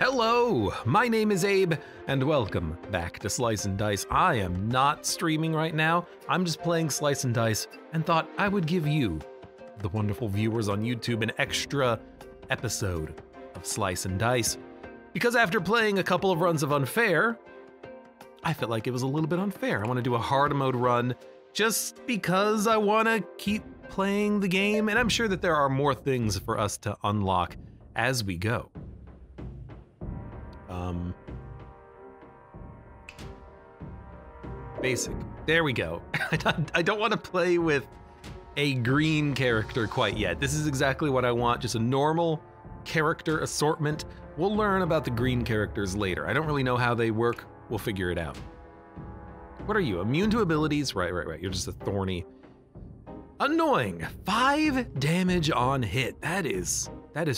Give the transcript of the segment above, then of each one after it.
Hello, my name is Abe, and welcome back to Slice and Dice. I am not streaming right now, I'm just playing Slice and Dice, and thought I would give you, the wonderful viewers on YouTube, an extra episode of Slice and Dice. Because after playing a couple of runs of Unfair, I felt like it was a little bit unfair. I want to do a hard mode run, just because I want to keep playing the game, and I'm sure that there are more things for us to unlock as we go. Basic. There we go. I don't want to play with a green character quite yet. This is exactly what I want, just a normal character assortment. We'll learn about the green characters later. I don't really know how they work. We'll figure it out. What are you? Immune to abilities? Right. You're just a thorny. Annoying. 5 damage on hit. That is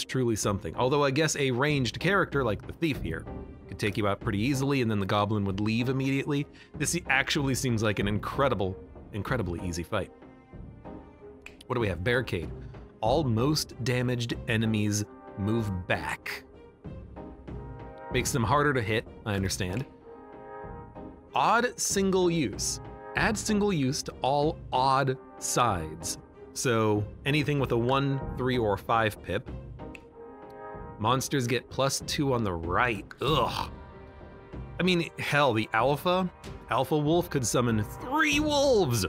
truly something. Although I guess a ranged character like the thief here could take you out pretty easily, and then the goblin would leave immediately. This actually seems like an incredibly easy fight. What do we have? Barricade. All most damaged enemies move back. Makes them harder to hit, I understand. Odd single use. Add single use to all odd sides. So anything with a 1, 3, or 5 pip. Monsters get +2 on the right. Ugh. I mean, hell, the alpha wolf could summon 3 wolves.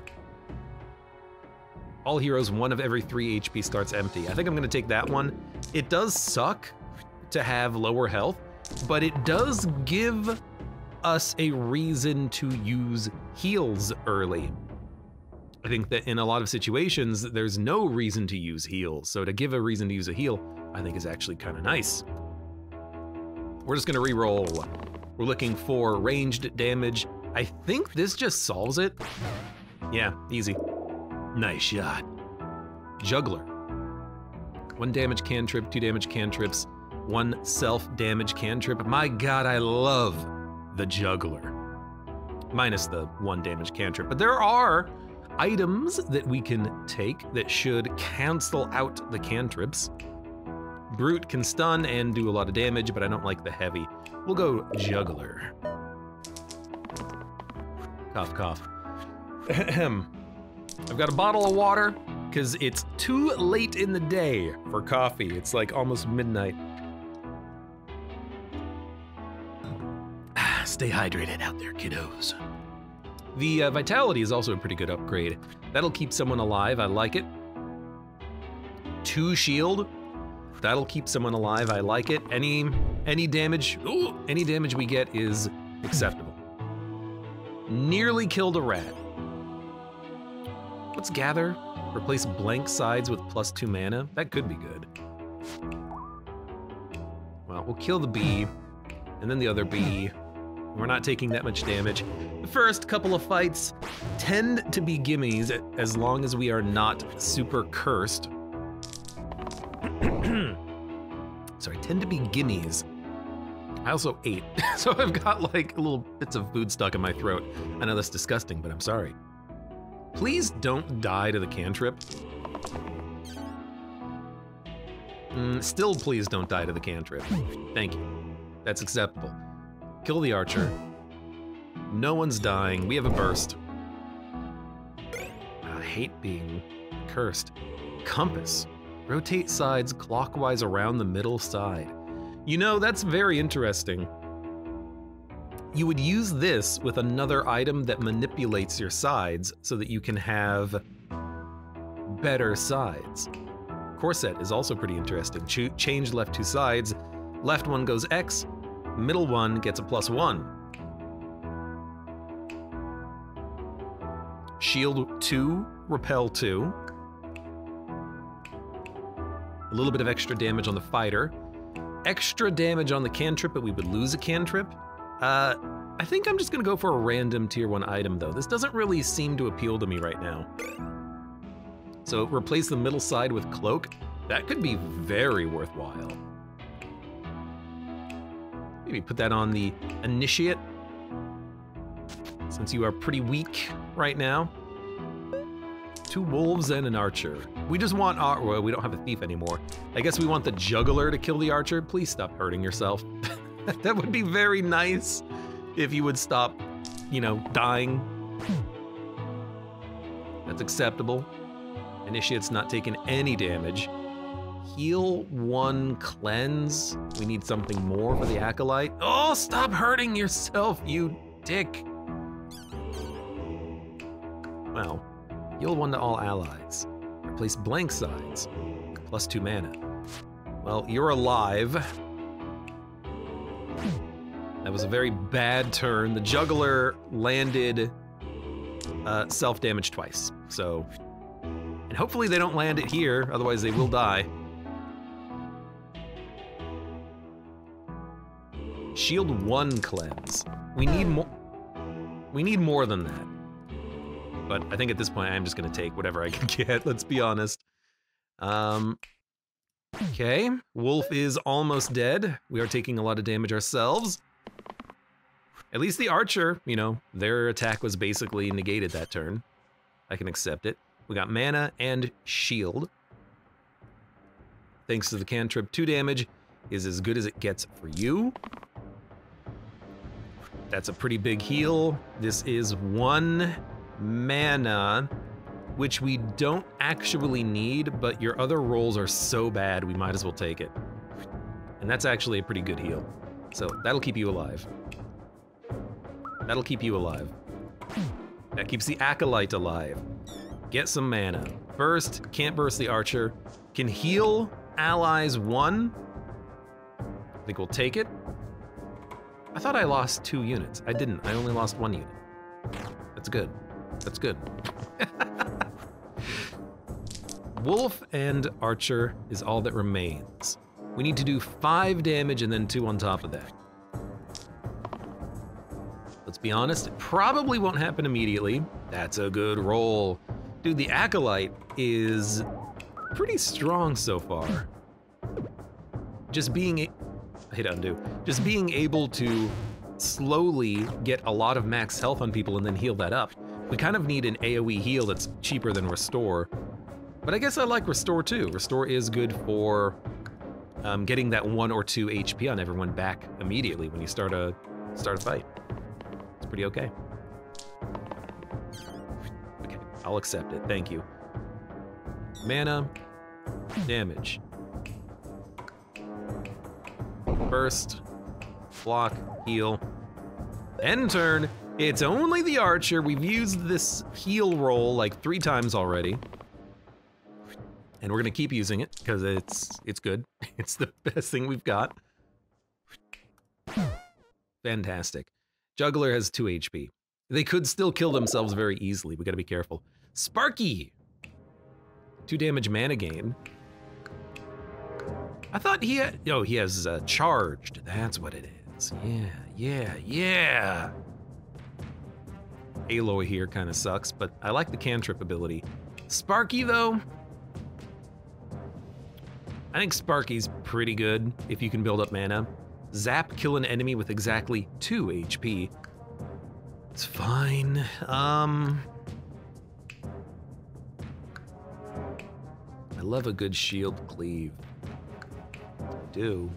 All heroes, 1 of every 3 HP starts empty. I think I'm gonna take that one. It does suck to have lower health, but it does give us a reason to use heals early. I think that in a lot of situations, there's no reason to use heals. So to give a reason to use a heal, I think is actually kind of nice. We're just gonna re-roll. We're looking for ranged damage. I think this just solves it. Yeah, easy. Nice shot. Juggler. 1 damage cantrip, 2 damage cantrips, 1 self-damage cantrip. My God, I love the juggler. Minus the 1 damage cantrip, but there are items that we can take that should cancel out the cantrips. Brute can stun and do a lot of damage, but I don't like the heavy. We'll go juggler. Cough, cough. I've got a bottle of water because it's too late in the day for coffee. It's like almost midnight. Stay hydrated out there, kiddos. The vitality is also a pretty good upgrade. That'll keep someone alive, I like it. 2 shield, that'll keep someone alive, I like it. Any damage we get is acceptable. Nearly killed a rat. Let's gather, replace blank sides with +2 mana. That could be good. Well, we'll kill the bee, and then the other bee. We're not taking that much damage. The first couple of fights tend to be gimmies as long as we are not super cursed. Sorry, tend to be gimmies. I also ate, so I've got like little bits of food stuck in my throat. I know that's disgusting, but I'm sorry. Please don't die to the cantrip. Still, please don't die to the cantrip. Thank you. That's acceptable. Kill the archer. No one's dying. We have a burst. I hate being cursed. Compass. Rotate sides clockwise around the middle side. You know, that's very interesting. You would use this with another item that manipulates your sides so that you can have better sides. Corset is also pretty interesting. Change left 2 sides. Left one goes X. Middle one gets a +1. Shield 2, repel 2. A little bit of extra damage on the fighter. Extra damage on the cantrip, but we would lose a cantrip. I think I'm just gonna go for a random tier 1 item though. This doesn't really seem to appeal to me right now. So replace the middle side with cloak. That could be very worthwhile. Maybe put that on the initiate, since you are pretty weak right now. 2 wolves and an archer. We just want well, we don't have a thief anymore. I guess we want the juggler to kill the archer. Please stop hurting yourself. That would be very nice if you would stop, you know, dying. That's acceptable. Initiate's not taking any damage. Heal 1 cleanse. We need something more for the Acolyte. Oh, stop hurting yourself, you dick. Well, heal 1 to all allies. Replace blank sides. +2 mana. Well, you're alive. That was a very bad turn. The Juggler landed self-damage twice, so... And hopefully they don't land it here, otherwise they will die. Shield 1 cleanse. We need more. We need more than that. But I think at this point I'm just gonna take whatever I can get, let's be honest. Okay, Wolf is almost dead. We are taking a lot of damage ourselves. At least the Archer, you know, their attack was basically negated that turn. I can accept it. We got mana and shield. Thanks to the cantrip, 2 damage is as good as it gets for you. That's a pretty big heal. This is 1 mana, which we don't actually need, but your other rolls are so bad, we might as well take it. And that's actually a pretty good heal. So that'll keep you alive. That'll keep you alive. That keeps the Acolyte alive. Get some mana. Burst, can't burst the Archer. Can heal allies 1. I think we'll take it. I thought I lost 2 units. I didn't, I only lost 1 unit. That's good, that's good. Wolf and Archer is all that remains. We need to do 5 damage and then 2 on top of that. Let's be honest, it probably won't happen immediately. That's a good roll. Dude, the Acolyte is pretty strong so far. Just being, I hit undo. Just being able to slowly get a lot of max health on people and then heal that up. We kind of need an AoE heal that's cheaper than Restore. But I guess I like Restore too. Restore is good for getting that 1 or 2 HP on everyone back immediately when you start a fight. It's pretty okay. Okay, I'll accept it, thank you. Mana, damage. Burst, block, heal. End turn. It's only the Archer. We've used this heal roll like 3 times already. And we're gonna keep using it because it's good. It's the best thing we've got. Fantastic. Juggler has 2 HP. They could still kill themselves very easily. We gotta be careful. Sparky! 2 damage mana gain. I thought he had, oh, he has charged. That's what it is. Yeah. Aloy here kind of sucks, but I like the cantrip ability. Sparky though, I think Sparky's pretty good if you can build up mana. Zap, kill an enemy with exactly 2 HP. It's fine. I love a good shield cleave. I do.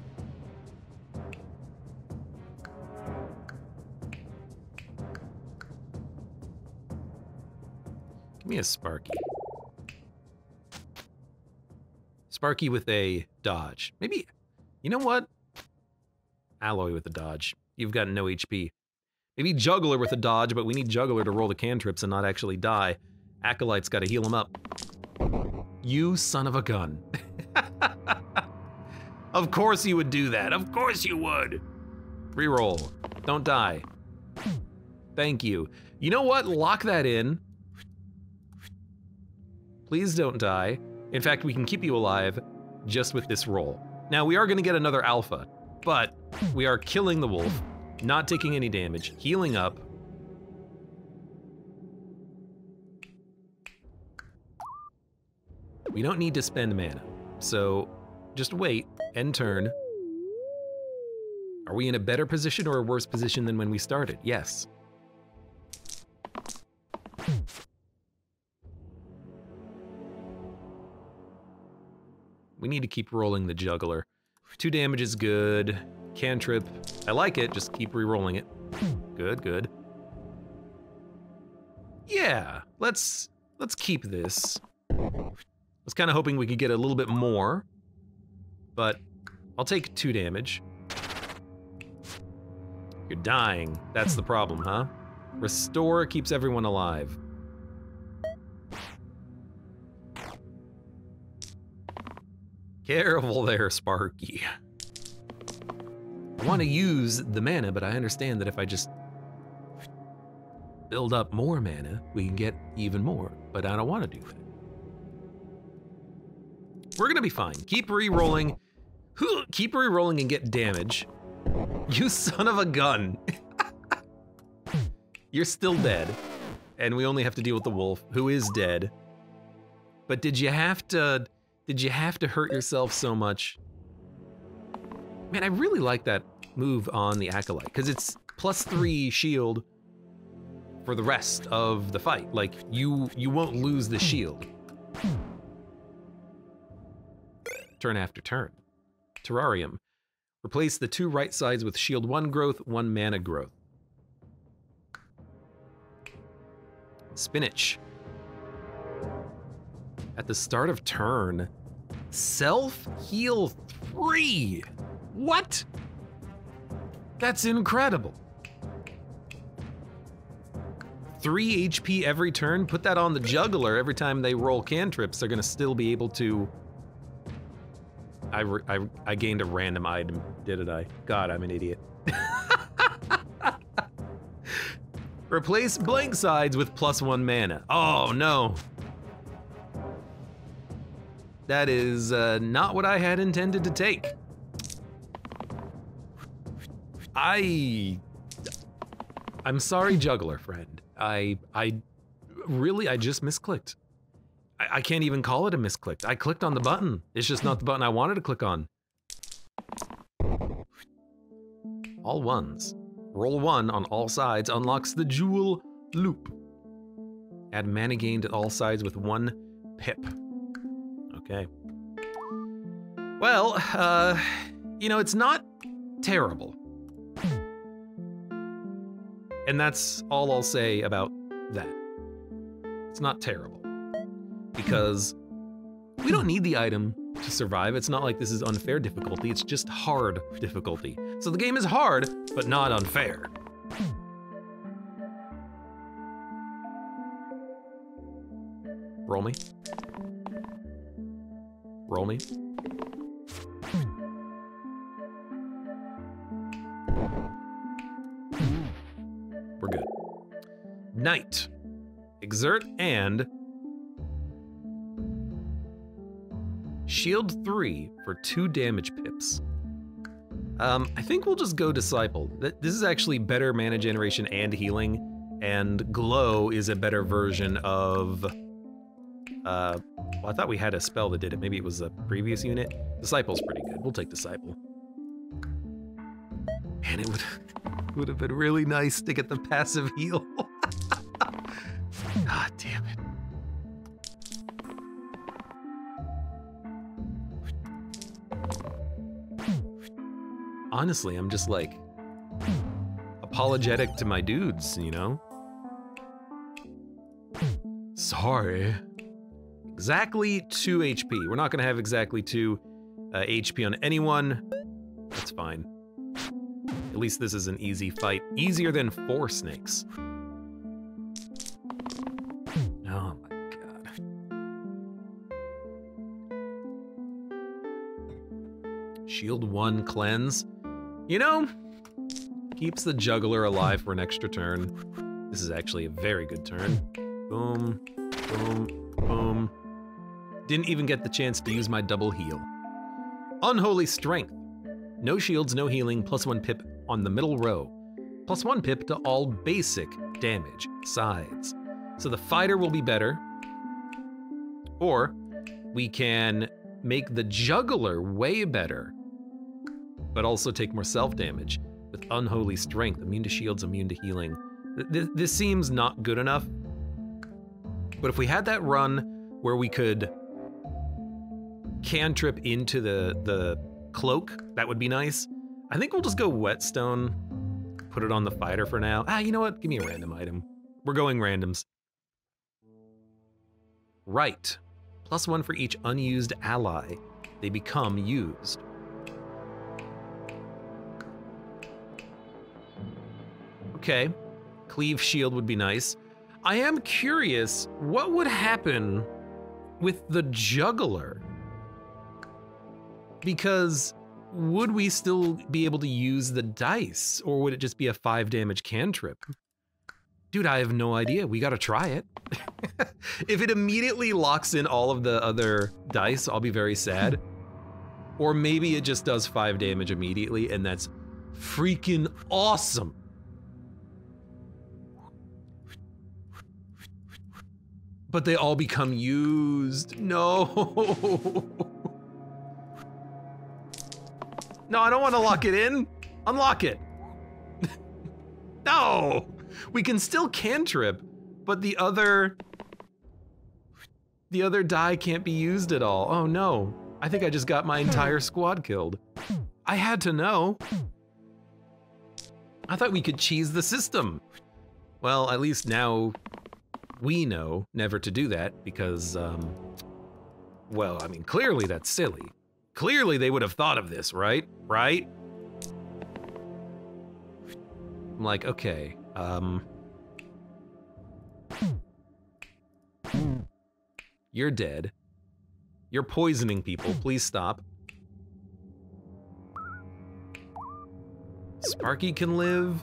Give me a Sparky. Sparky with a dodge. Maybe, you know what? Alloy with a dodge. You've got no HP. Maybe Juggler with a dodge, but we need Juggler to roll the cantrips and not actually die. Acolyte's gotta heal him up. You son of a gun. Of course you would do that. Of course you would. Reroll. Don't die. Thank you. You know what? Lock that in. Please don't die. In fact, we can keep you alive just with this roll. Now, we are gonna get another alpha, but we are killing the wolf, not taking any damage, healing up. We don't need to spend mana, so just wait, end turn. Are we in a better position or a worse position than when we started? Yes. We need to keep rolling the Juggler. 2 damage is good. Cantrip, I like it, just keep re-rolling it. Good, good. Yeah, let's keep this. I was kind of hoping we could get a little bit more, but I'll take 2 damage. You're dying. That's the problem, huh? Restore keeps everyone alive. Careful there, Sparky. I want to use the mana, but I understand that if I just build up more mana, we can get even more, but I don't want to do that. We're gonna be fine. Keep re-rolling. Keep re-rolling and get damage. You son of a gun. You're still dead. And we only have to deal with the wolf, who is dead. But did you have to hurt yourself so much? Man, I really like that move on the Acolyte, because it's +3 shield for the rest of the fight. Like, you won't lose the shield. Turn after turn. Terrarium. Replace the 2 right sides with shield 1 growth, 1 mana growth. Spinach. At the start of turn, self-heal 3. What? That's incredible. 3 HP every turn. Put that on the juggler. Every time they roll cantrips, they're gonna still be able to. I gained a random item, didn't I? God, I'm an idiot. Replace blank sides with +1 mana. Oh no. That is not what I had intended to take. I'm sorry, juggler friend. I just misclicked. I can't even call it a misclick. I clicked on the button. It's just not the button I wanted to click on. All 1s. Roll 1 on all sides unlocks the Jewel Loop. Add mana gain to all sides with 1 pip. Okay. Well, you know, it's not terrible. And that's all I'll say about that. It's not terrible. Because we don't need the item to survive. It's not like this is unfair difficulty, it's just hard difficulty. So the game is hard, but not unfair. Roll me. Roll me. We're good. Knight. Exert and shield 3 for 2 damage pips. I think we'll just go Disciple. This is actually better mana generation and healing, and Glow is a better version of... well, I thought we had a spell that did it. Maybe it was a previous unit. Disciple's pretty good. We'll take Disciple. Man, it would have been really nice to get the passive heal. God damn it. Honestly, I'm just like apologetic to my dudes, you know? Sorry. Exactly 2 HP. We're not gonna have exactly 2 HP on anyone. That's fine. At least this is an easy fight. Easier than 4 snakes. Oh my god. Shield 1 cleanse. You know, keeps the juggler alive for an extra turn. This is actually a very good turn. Boom, boom, boom. Didn't even get the chance to use my double heal. Unholy Strength. No shields, no healing, +1 pip on the middle row. +1 pip to all basic damage sides. So the fighter will be better. Or we can make the juggler way better, but also take more self-damage with Unholy Strength, immune to shields, immune to healing. This seems not good enough, but if we had that run where we could cantrip into the cloak, that would be nice. I think we'll just go whetstone, put it on the fighter for now. Ah, you know what? Give me a random item. We're going randoms. Right. +1 for each unused ally. They become used. Okay. Cleave shield would be nice. I am curious, what would happen with the juggler? Because would we still be able to use the dice, or would it just be a 5 damage cantrip? Dude, I have no idea. We gotta try it. If it immediately locks in all of the other dice, I'll be very sad. Or maybe it just does 5 damage immediately, and that's freaking awesome. But they all become used. No. No, I don't want to lock it in. Unlock it. No. We can still cantrip, but the other die can't be used at all. Oh no. I think I just got my entire squad killed. I had to know. I thought we could cheese the system. Well, at least now we know never to do that because, well, I mean, clearly that's silly. Clearly they would have thought of this, right? Right? I'm like, okay, you're dead. You're poisoning people, please stop. Sparky can live.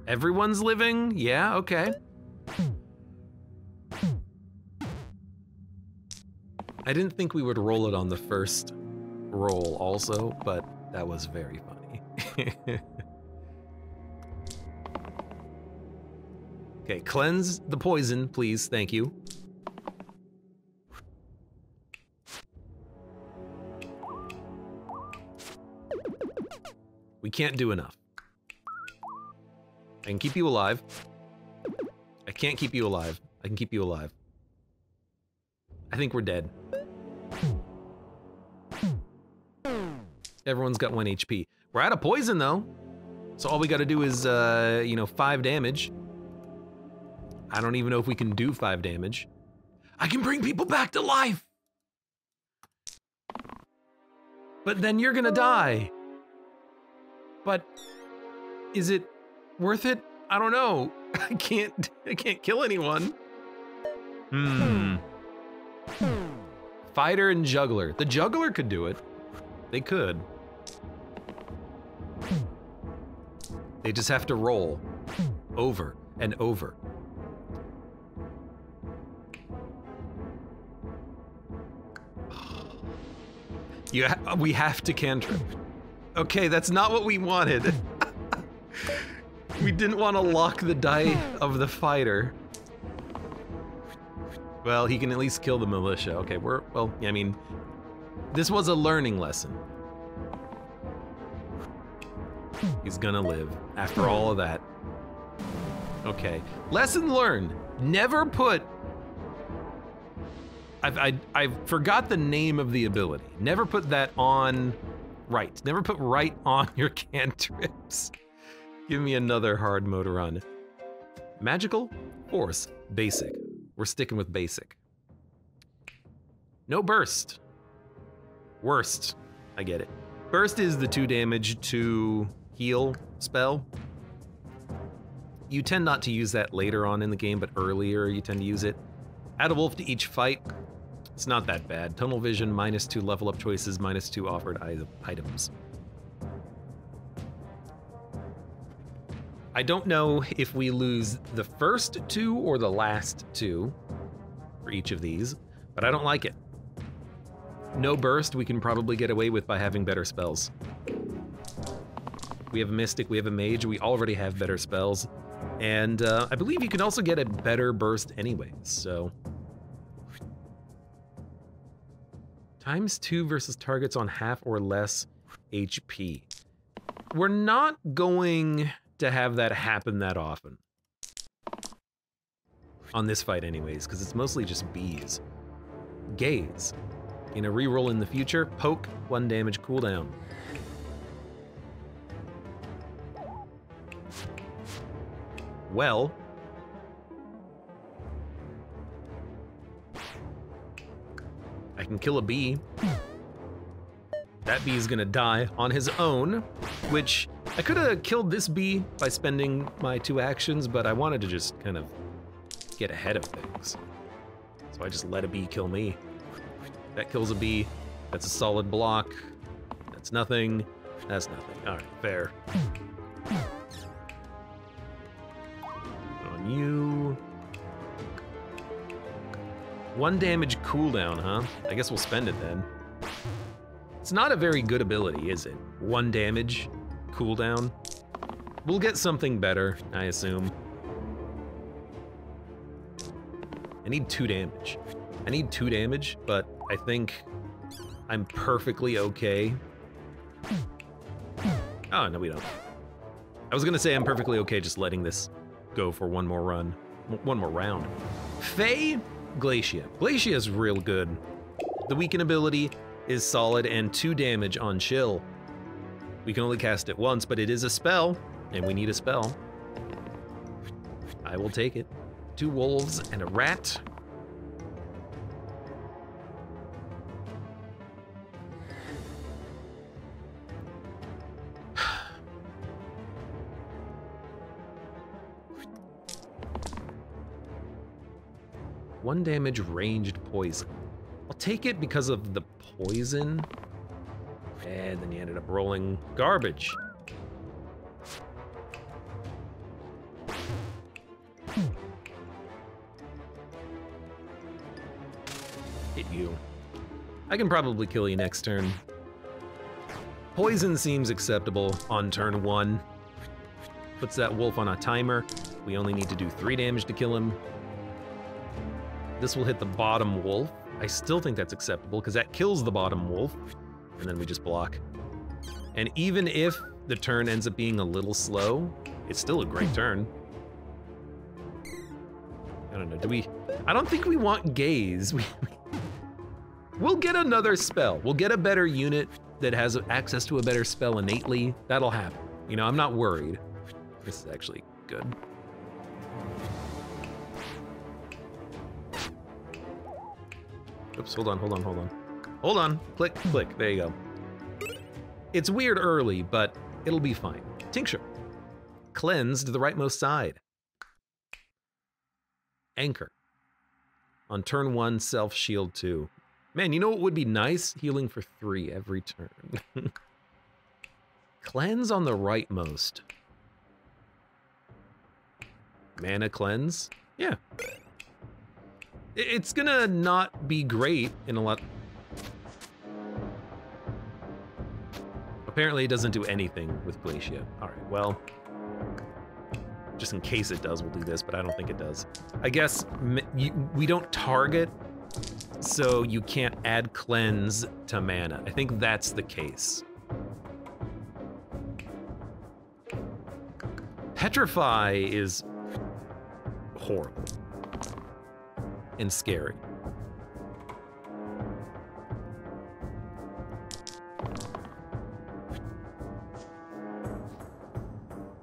Everyone's living? Yeah, okay. I didn't think we would roll it on the first roll also, but that was very funny. Okay, cleanse the poison, please, thank you. We can't do enough. I can keep you alive. I can't keep you alive. I can keep you alive. I think we're dead. Everyone's got 1 HP. We're out of poison though. So all we gotta do is, you know, 5 damage. I don't even know if we can do 5 damage. I can bring people back to life! But then you're gonna die. But is it worth it? I don't know. I can't kill anyone. Fighter and juggler. The juggler could do it. They could. They just have to roll over and over. We have to cantrip. Okay, that's not what we wanted. We didn't want to lock the die of the fighter. Well, he can at least kill the militia. Okay, well, I mean, this was a learning lesson. He's gonna live after all of that. Okay, lesson learned. Never put... I forgot the name of the ability. Never put that on right. Never put right on your cantrips. Give me another hard mode to run. Magical, force, basic. We're sticking with basic. No burst. Worst. I get it. Burst is the 2 damage to heal spell. You tend not to use that later on in the game, but earlier you tend to use it. Add a wolf to each fight. It's not that bad. Tunnel vision, -2 level up choices, -2 offered items. I don't know if we lose the first 2 or the last 2 for each of these, but I don't like it. No burst we can probably get away with by having better spells. We have a Mystic, we have a Mage, we already have better spells. And I believe you can also get a better burst anyways, so. ×2 versus targets on half or less HP. We're not going to have that happen that often. On this fight anyways, because it's mostly just bees. Gaze. In a reroll in the future, poke, 1 damage cooldown. Well, I can kill a bee. That bee is gonna die on his own, which I could have killed this bee by spending my 2 actions, but I wanted to just kind of get ahead of things. So I just let a bee kill me. That kills a bee. That's a solid block. That's nothing. That's nothing. All right, fair. On you. 1 damage cooldown, huh? I guess we'll spend it then. It's not a very good ability, is it? 1 damage cooldown. We'll get something better, I assume. I need 2 damage. I need 2 damage, but I think I'm perfectly okay. Oh, no, we don't. I was gonna say I'm perfectly okay just letting this go for 1 more run. 1 more round. Faye, Glacia. Glacia is real good. The weaken ability is solid and 2 damage on Chill. We can only cast it once, but it is a spell, and we need a spell. I will take it. 2 wolves and a rat. One damage ranged poison. I'll take it because of the poison. And then he ended up rolling garbage. Hit you. I can probably kill you next turn. Poison seems acceptable on turn 1. Puts that wolf on a timer. We only need to do 3 damage to kill him. This will hit the bottom wolf. I still think that's acceptable because that kills the bottom wolf. And then we just block. And even if the turn ends up being a little slow, it's still a great turn. I don't know, do we... I don't think we want Gaze. We'll get another spell. We'll get a better unit that has access to a better spell innately. That'll happen. You know, I'm not worried. This is actually good. Oops, hold on. Hold on, click, click, there you go. It's weird early, but it'll be fine. Tincture. Cleanse to the rightmost side. Anchor. On turn 1, self shield 2. Man, you know what would be nice? Healing for 3 every turn. Cleanse on the rightmost. Mana cleanse? Yeah. It's gonna not be great in a lot. Apparently it doesn't do anything with Glacia. All right, well, just in case it does, we'll do this, but I don't think it does. I guess we don't target, so you can't add cleanse to mana. I think that's the case. Petrify is horrible and scary.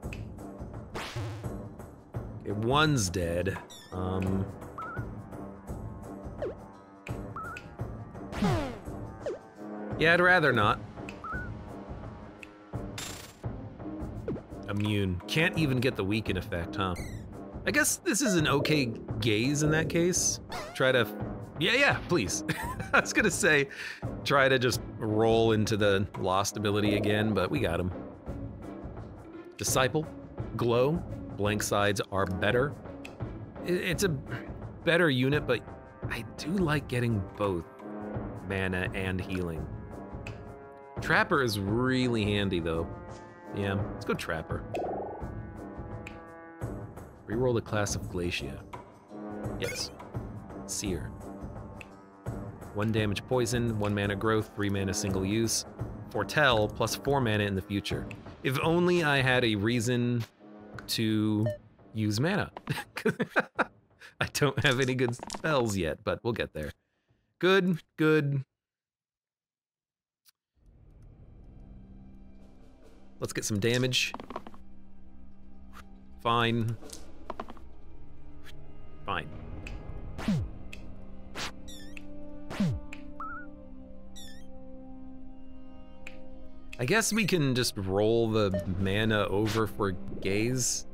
Okay, 1's dead. Yeah, I'd rather not. Immune. Can't even get the weaken effect, huh? I guess this is an okay Gaze in that case. Try to, yeah, please. I was gonna say, try to just roll into the lost ability again, but we got him. Disciple, Glow, blank sides are better. It's a better unit, but I do like getting both mana and healing. Trapper is really handy though. Yeah, let's go Trapper. Reroll the class of Glacia. Yes. Seer. 1 damage poison, 1 mana growth, 3 mana single use. Foretell, plus 4 mana in the future. If only I had a reason to use mana. I don't have any good spells yet, but we'll get there. Good, good, Let's get some damage. Fine. Fine. I guess we can just roll the mana over for gaze.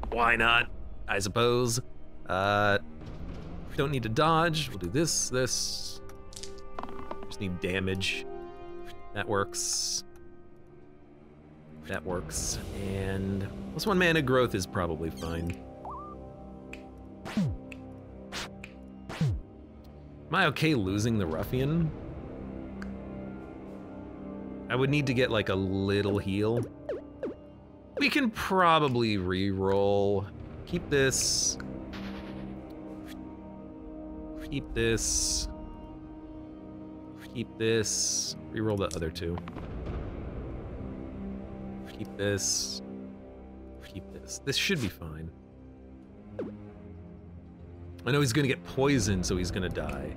Why not? I suppose. Don't need to dodge. We'll do this, this. Just need damage. That works. That works. And +1 mana growth is probably fine. Am I okay losing the ruffian? I would need to get like a little heal. We can probably re-roll. Keep this. Keep this. Keep this. Re-roll the other two. Keep this. Keep this. This should be fine. I know he's gonna get poisoned, so he's gonna die.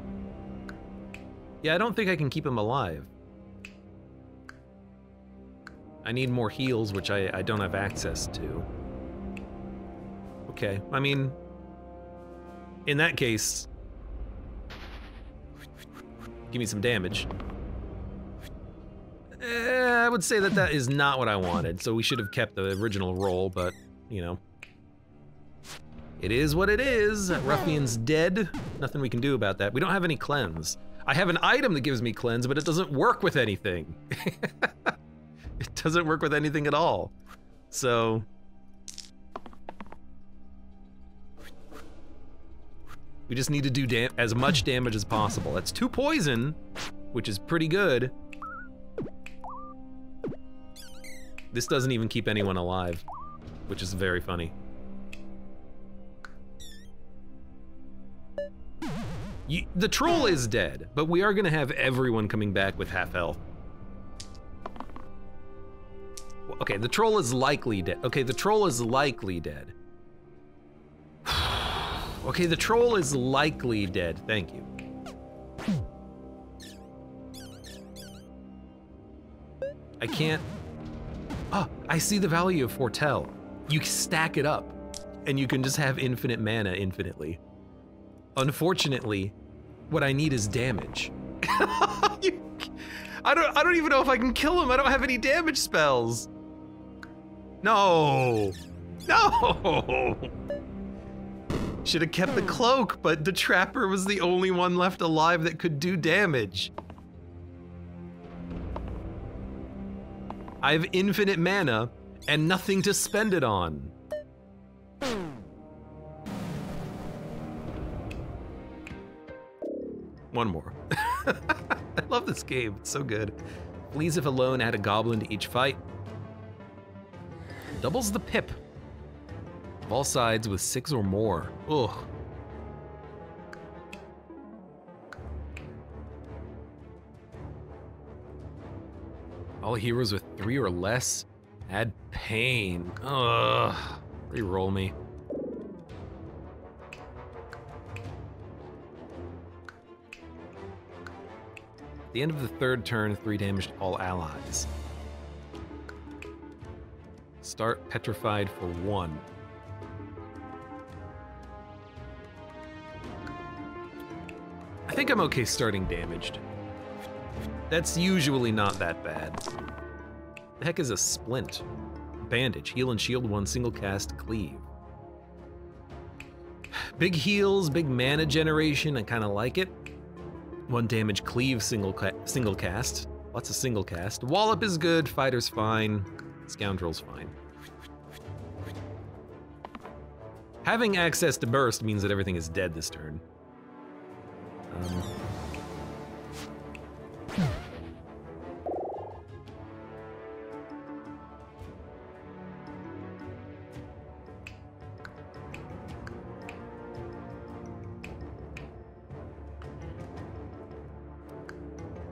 Yeah, I don't think I can keep him alive. I need more heals, which I don't have access to. Okay, I mean, in that case, give me some damage. I would say that that is not what I wanted, so we should have kept the original roll, but, you know. It is what it is. That ruffian's dead. Nothing we can do about that. We don't have any cleanse. I have an item that gives me cleanse, but it doesn't work with anything. It doesn't work with anything at all. So... we just need to do as much damage as possible. That's 2 poison, which is pretty good. This doesn't even keep anyone alive, which is very funny. The troll is dead, but we are gonna have everyone coming back with half health. Okay, the troll is likely dead. Okay, the troll is likely dead. Okay, the troll is likely dead. Thank you. I can't... Oh, I see the value of Foretell. You stack it up, and you can just have infinite mana infinitely. Unfortunately, what I need is damage. I don't even know if I can kill him. I don't have any damage spells. No. No. Should have kept the cloak, but the trapper was the only one left alive that could do damage. I have infinite mana and nothing to spend it on. One more. I love this game, it's so good. Flees if alone, add a goblin to each fight. Doubles the pip. Of all sides with 6 or more. Ugh. All heroes with 3 or less, add pain. Ugh. Re-roll me. At the end of the 3rd turn, 3 damage to all allies. Start petrified for 1. I think I'm okay starting damaged. That's usually not that bad. The heck is a splint? Bandage, heal and shield 1, single cast, cleave. Big heals, big mana generation, I kinda like it. 1 damage, cleave, single cast. Lots of single cast. Wallop is good, fighter's fine, scoundrel's fine. Having access to burst means that everything is dead this turn.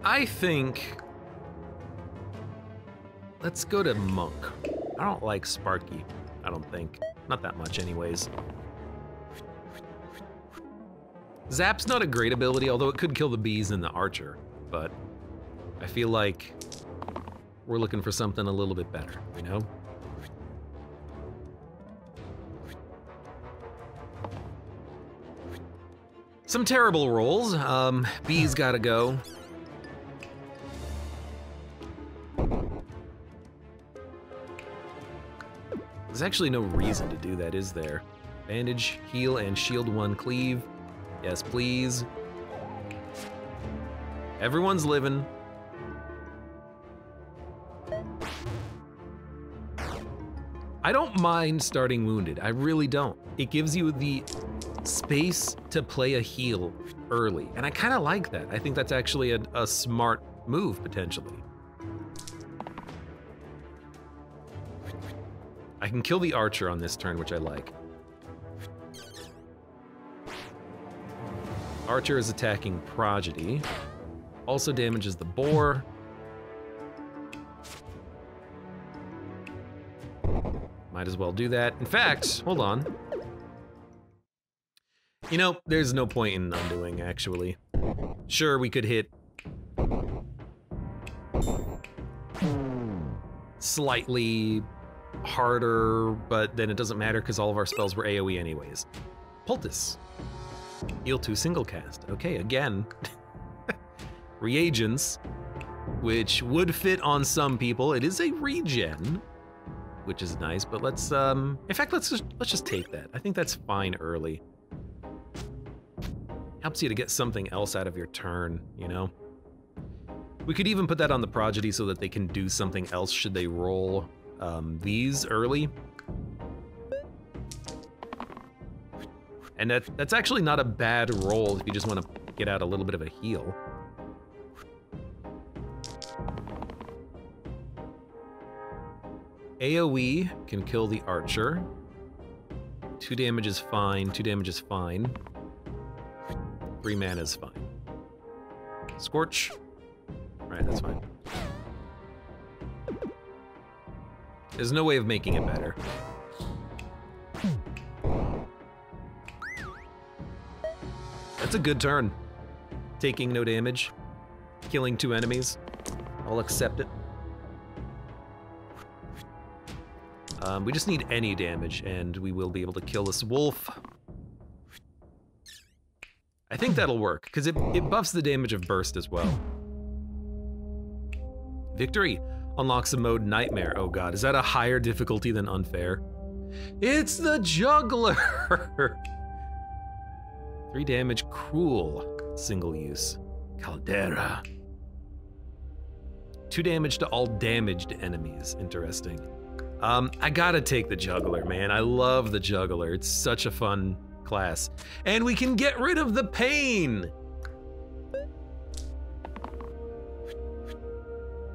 I think... let's go to Monk. I don't like Sparky, I don't think. Not that much anyways. Zap's not a great ability, although it could kill the bees and the archer, but I feel like we're looking for something a little bit better, you know? Some terrible rolls. B's gotta go. There's actually no reason to do that, is there? Bandage, heal, and shield 1 cleave. Yes, please. Everyone's living. I don't mind starting wounded, I really don't. It gives you the space to play a heal early, and I kind of like that. I think that's actually a smart move, potentially. I can kill the archer on this turn, which I like. Archer is attacking Prodigy. Also damages the boar. Might as well do that. In fact, hold on. You know, there's no point in undoing, actually. Sure, we could hit slightly harder, but then it doesn't matter because all of our spells were AoE anyways. Poultice. Heal 2 single cast. Okay, again. Reagents, which would fit on some people. It is a regen, which is nice, but let's in fact let's just take that. I think that's fine early. Helps you to get something else out of your turn, you know? We could even put that on the Prodigy so that they can do something else should they roll these early. And that's actually not a bad roll if you just want to get out a little bit of a heal. AoE can kill the archer. 2 damage is fine, 2 damage is fine. 3 mana is fine. Scorch. Alright, that's fine. There's no way of making it better. That's a good turn. Taking no damage. Killing 2 enemies. I'll accept it. We just need any damage, and we will be able to kill this wolf. I think that'll work, because it buffs the damage of burst as well. Victory unlocks a mode Nightmare. Oh god, is that a higher difficulty than Unfair? It's the Juggler! 3 damage, Cruel, single use. Caldera. 2 damage to all damaged enemies, interesting. I gotta take the Juggler, man. I love the Juggler. It's such a fun class. And we can get rid of the pain!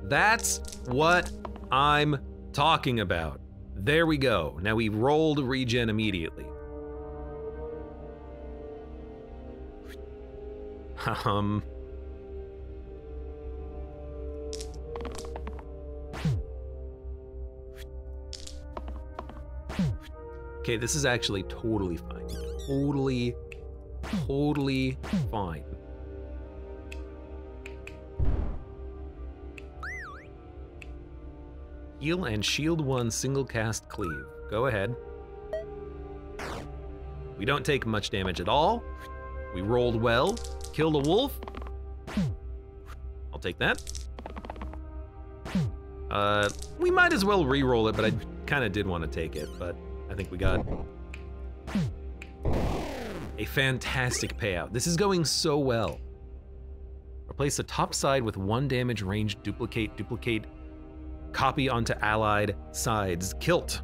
That's what I'm talking about. There we go. Now we rolled regen immediately. Okay, this is actually totally fine. Totally fine. Heal and shield 1 single cast cleave. Go ahead. We don't take much damage at all. We rolled well. Killed a wolf. I'll take that. We might as well re-roll it, but I kind of did want to take it, but I think we got a fantastic payout. This is going so well. Replace the top side with 1 damage range, duplicate, copy onto allied sides. Kilt.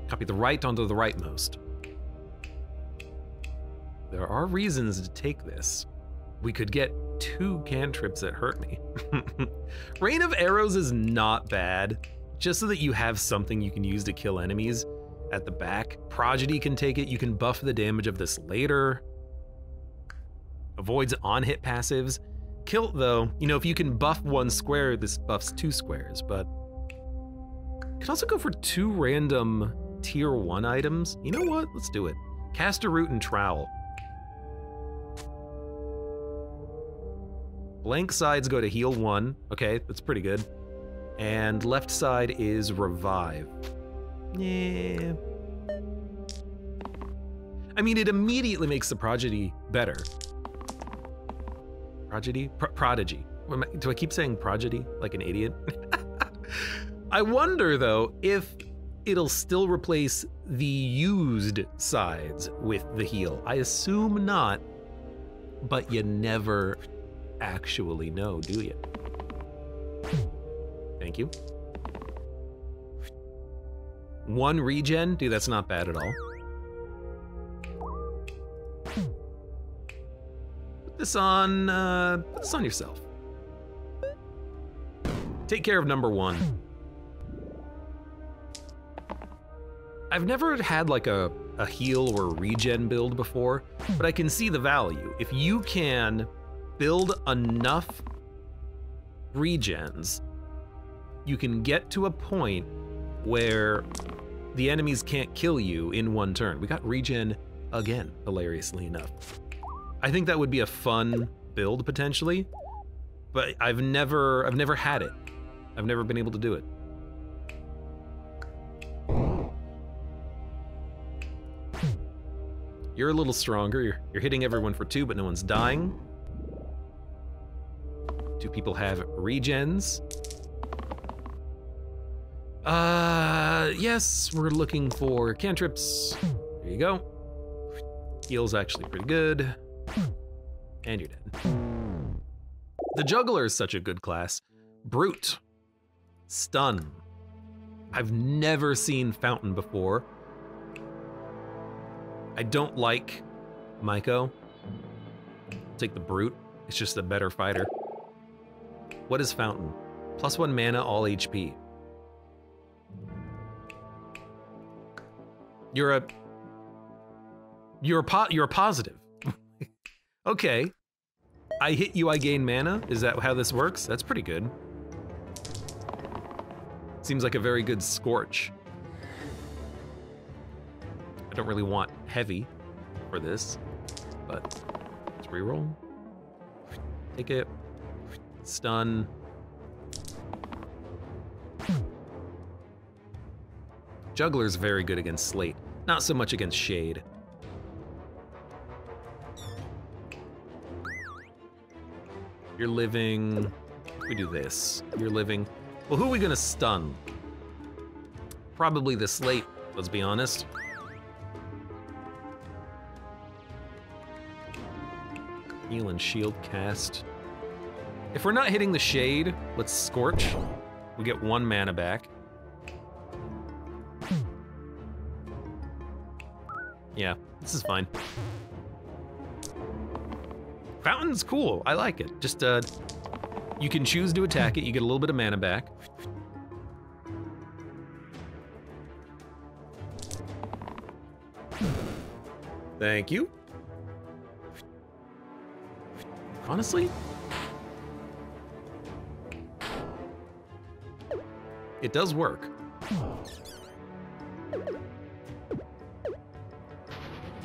Copy the right onto the rightmost. There are reasons to take this. We could get 2 cantrips that hurt me. Rain of Arrows is not bad, just so that you have something you can use to kill enemies at the back. Prodigy can take it. You can buff the damage of this later. Avoids on-hit passives. Kilt, though, you know, if you can buff 1 square, this buffs 2 squares, but you can also go for 2 random tier 1 items. You know what? Let's do it. Caster Root and Trowel. Blank sides go to heal 1. Okay, that's pretty good. And left side is revive. Yeah. I mean, it immediately makes the prodigy better. Prodigy? Prodigy. Do I keep saying prodigy like an idiot? I wonder, though, if it'll still replace the used sides with the heal. I assume not, but you never actually know, do you? Thank you. 1 regen? Dude, that's not bad at all. Put this on yourself. Take care of number 1. I've never had like a heal or regen build before, but I can see the value. If you can build enough regens, you can get to a point where the enemies can't kill you in 1 turn. We got regen again, hilariously enough. I think that would be a fun build potentially, but I've never had it. I've never been able to do it. You're a little stronger. You're hitting everyone for 2, but no one's dying. 2 people have regens. Yes, we're looking for cantrips. There you go. Heal's actually pretty good. And you're dead. The juggler is such a good class. Brute. Stun. I've never seen Fountain before. I don't like Maiko. Take the Brute. It's just a better fighter. What is Fountain? +1 mana, all HP. You're a positive. Okay. I hit you, I gain mana? Is that how this works? That's pretty good. Seems like a very good Scorch. I don't really want heavy for this, but let's reroll. Take it. Stun. Juggler's very good against Slate, not so much against Shade. You're living. We do this. You're living. Well, who are we gonna stun? Probably the Slate, let's be honest. Heal and shield cast. If we're not hitting the Shade, let's Scorch. We get 1 mana back. Yeah, this is fine. Fountain's cool, I like it. Just, you can choose to attack it, you get a little bit of mana back. Thank you. Honestly, it does work.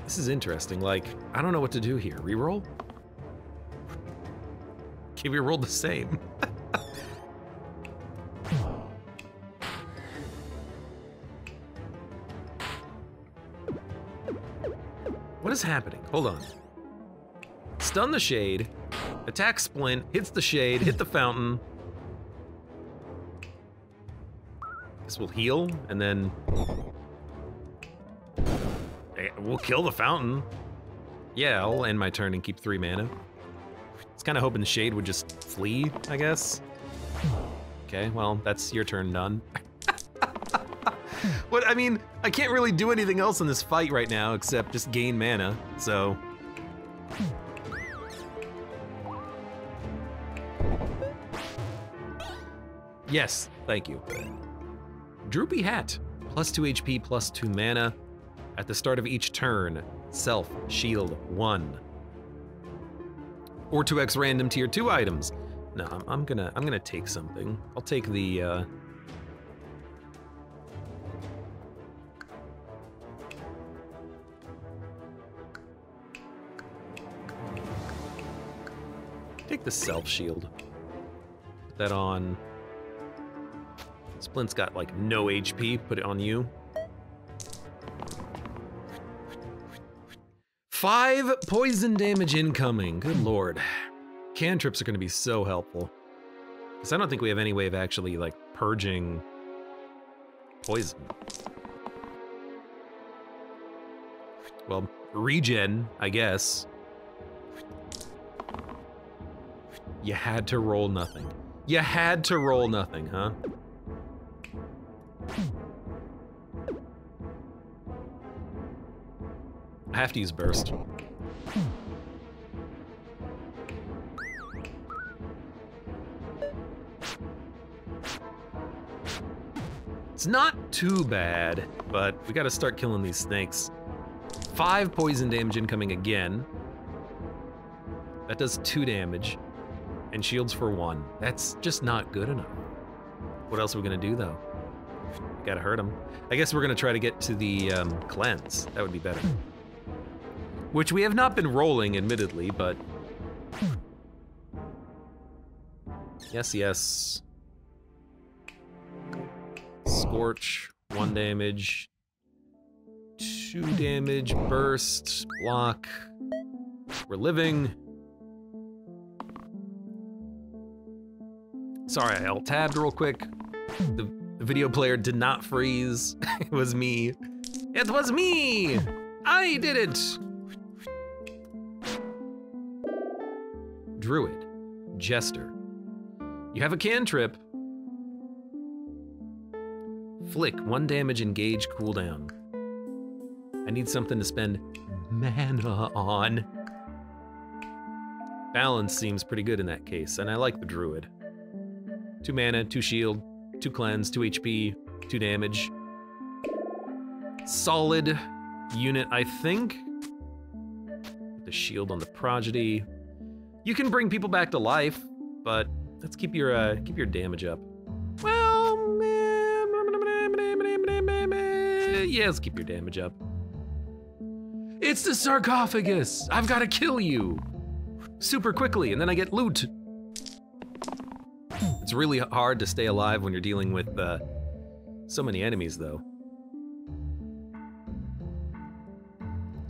This is interesting, like, I don't know what to do here. Reroll? Okay, we rolled the same. What is happening? Hold on. Stun the Shade, attack Splint, hits the Shade, hit the Fountain. This will heal, and then we'll kill the Fountain. Yeah, I'll end my turn and keep 3 mana. I was kind of hoping the Shade would just flee, I guess. Okay, well, that's your turn done. What, I mean, I can't really do anything else in this fight right now except just gain mana, so. Yes, thank you. Droopy Hat, +2 HP, +2 mana. At the start of each turn, self, shield 1. Or 2x random tier 2 items. No, I'm gonna take something. I'll take the Take the self shield. Put that on. Splint's got like no HP. Put it on you. 5 poison damage incoming. Good lord. Cantrips are going to be so helpful. Because I don't think we have any way of actually like purging poison. Well, regen, I guess. You had to roll nothing. You had to roll nothing, huh? I have to use burst. It's not too bad, but we gotta start killing these snakes. 5 poison damage incoming again. That does 2 damage. And shields for 1. That's just not good enough. What else are we gonna do though? We gotta hurt him. I guess we're gonna try to get to the cleanse. That would be better. Which we have not been rolling, admittedly, but... Yes, yes. Scorch, 1 damage. 2 damage, burst, block. We're living. Sorry, I alt-tabbed real quick. The video player did not freeze. It was me. It was me! I did it! Druid. Jester. You have a cantrip. Flick, 1 damage, engage, cooldown. I need something to spend mana on. Balance seems pretty good in that case, and I like the druid. 2 mana, 2 shield, 2 cleanse, 2 HP, 2 damage. Solid unit, I think. Put the shield on the prodigy. You can bring people back to life, but let's keep your damage up. Well, yeah, let's keep your damage up. It's the sarcophagus! I've got to kill you! Super quickly, and then I get loot. It's really hard to stay alive when you're dealing with so many enemies, though.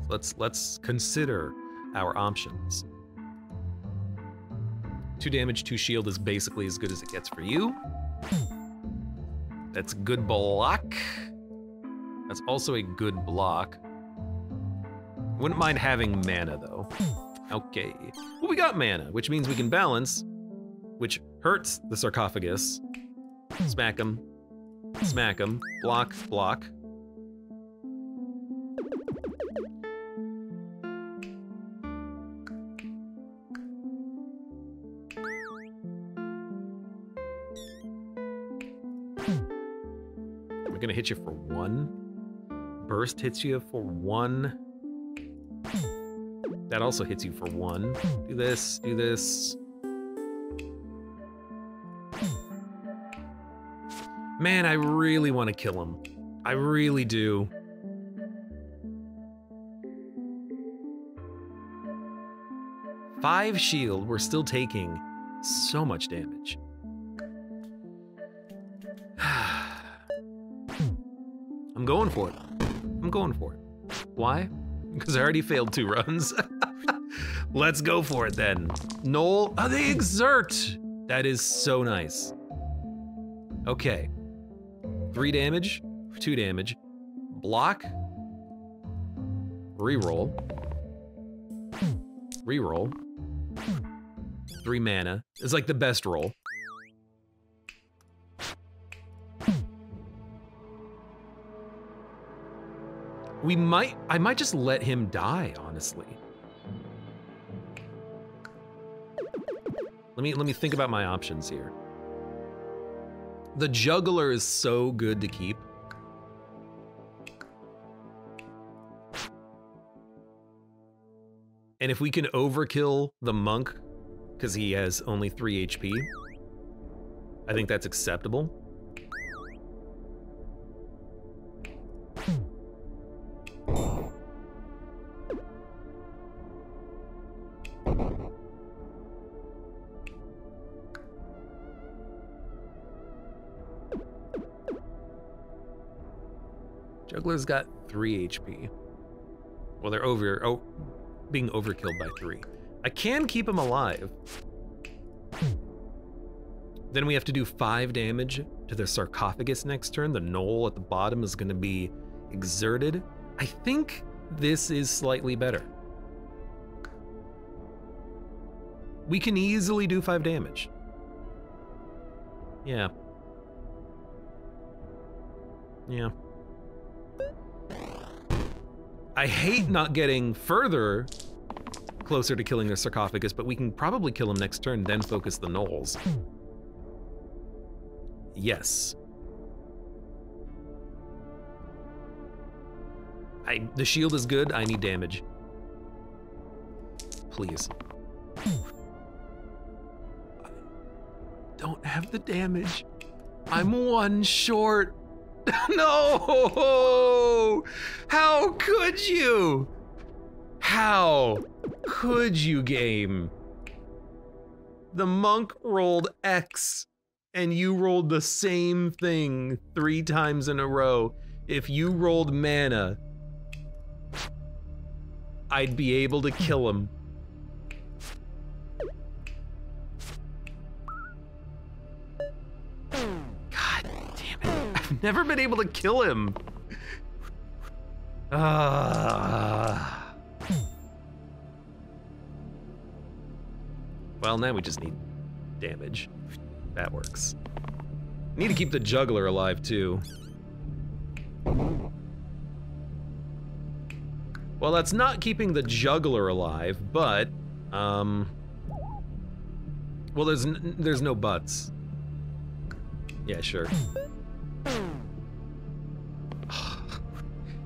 Let's consider our options. 2 damage, 2 shield is basically as good as it gets for you. That's good block. That's also a good block. Wouldn't mind having mana, though. Okay. Well, we got mana, which means we can balance, which hurts the sarcophagus. Smack him. Smack him. Block, block. We're gonna hit you for 1. Burst hits you for 1. That also hits you for 1. Do this, do this. Man, I really want to kill him. I really do. Five shield, we're still taking so much damage. I'm going for it. I'm going for it. Why? Because I already failed 2 runs. Let's go for it then. Knoll, oh, they exert. That is so nice. Okay. 3 damage, 2 damage, block, reroll, reroll, 3 mana. It's like the best roll. I might just let him die, honestly. Let me think about my options here. The juggler is so good to keep. And if we can overkill the monk, because he has only 3 HP, I think that's acceptable. Juggler's got 3 HP. Well, they're being overkilled by 3. I can keep him alive. Then we have to do 5 damage to the sarcophagus next turn. The knoll at the bottom is going to be exerted. I think this is slightly better. We can easily do 5 damage. Yeah. Yeah. I hate not getting further closer to killing the sarcophagus, but we can probably kill him next turn, then focus the gnolls. Yes. The shield is good, I need damage. Please. I don't have the damage. I'm 1 short. No! How could you? How could you, game? The monk rolled X, and you rolled the same thing 3 times in a row. If you rolled mana, I'd be able to kill him. God damn it. I've never been able to kill him. Well, now we just need damage. That works. Need to keep the juggler alive, too. Well, that's not keeping the juggler alive, but, well, there's no buts. Yeah, sure.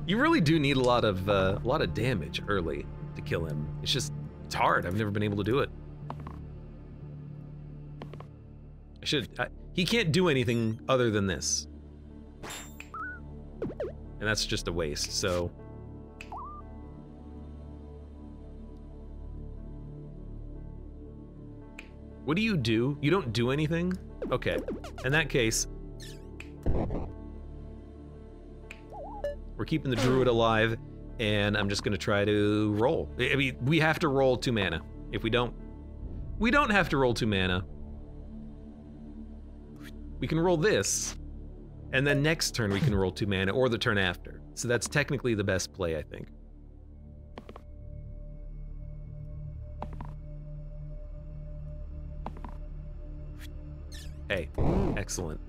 You really do need a lot of damage early to kill him. It's hard. I've never been able to do it. He can't do anything other than this. And that's just a waste, so. What do? You don't do anything? Okay. In that case, we're keeping the druid alive, and I'm just gonna try to roll. I mean, we have to roll 2 mana. If we don't have to roll 2 mana. We can roll this, and then next turn we can roll 2 mana, or the turn after. So that's technically the best play, I think. Hey, excellent.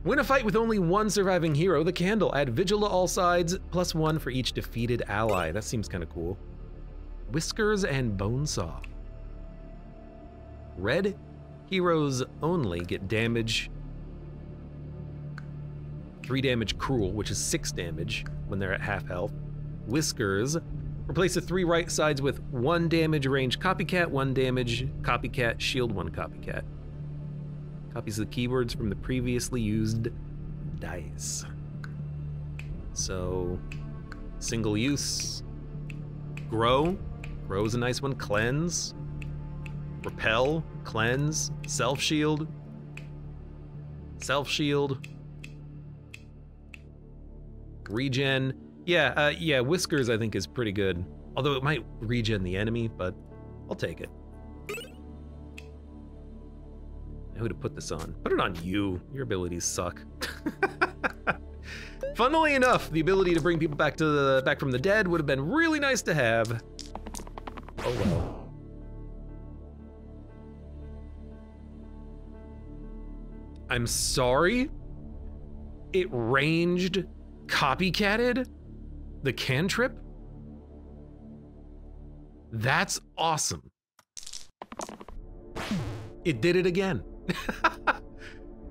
Win a fight with only 1 surviving hero, the candle. Add vigil to all sides, +1 for each defeated ally. That seems kind of cool. Whiskers and Bonesaw. Red heroes only get damage. 3 damage cruel, which is 6 damage when they're at half health. Whiskers. Replace the 3 right sides with 1 damage range copycat, 1 damage copycat, shield 1 copycat. Copies the keywords from the previously used dice. So, single use. Grow. Grow is a nice one. Cleanse. Repel. Cleanse. Self-shield. Self-shield. Regen. Yeah, Whiskers I think is pretty good. Although it might regen the enemy, but I'll take it. Who to put this on? Put it on you. Your abilities suck. Funnily enough, the ability to bring people back from the dead would have been really nice to have. Oh well. I'm sorry. It ranged copycatted the cantrip? That's awesome. It did it again.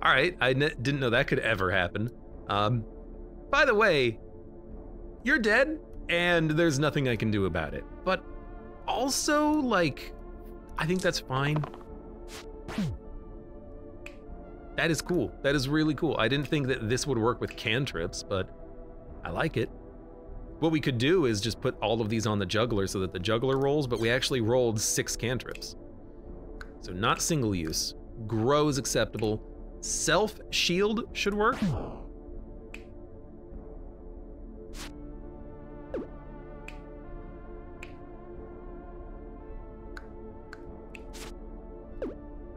All right, I didn't know that could ever happen. By the way, you're dead, and there's nothing I can do about it. But also, like, I think that's fine. That is cool. That is really cool. I didn't think that this would work with cantrips, but I like it. What we could do is just put all of these on the juggler so that the juggler rolls, but we actually rolled 6 cantrips. So not single use. Grow is acceptable. Self-shield should work.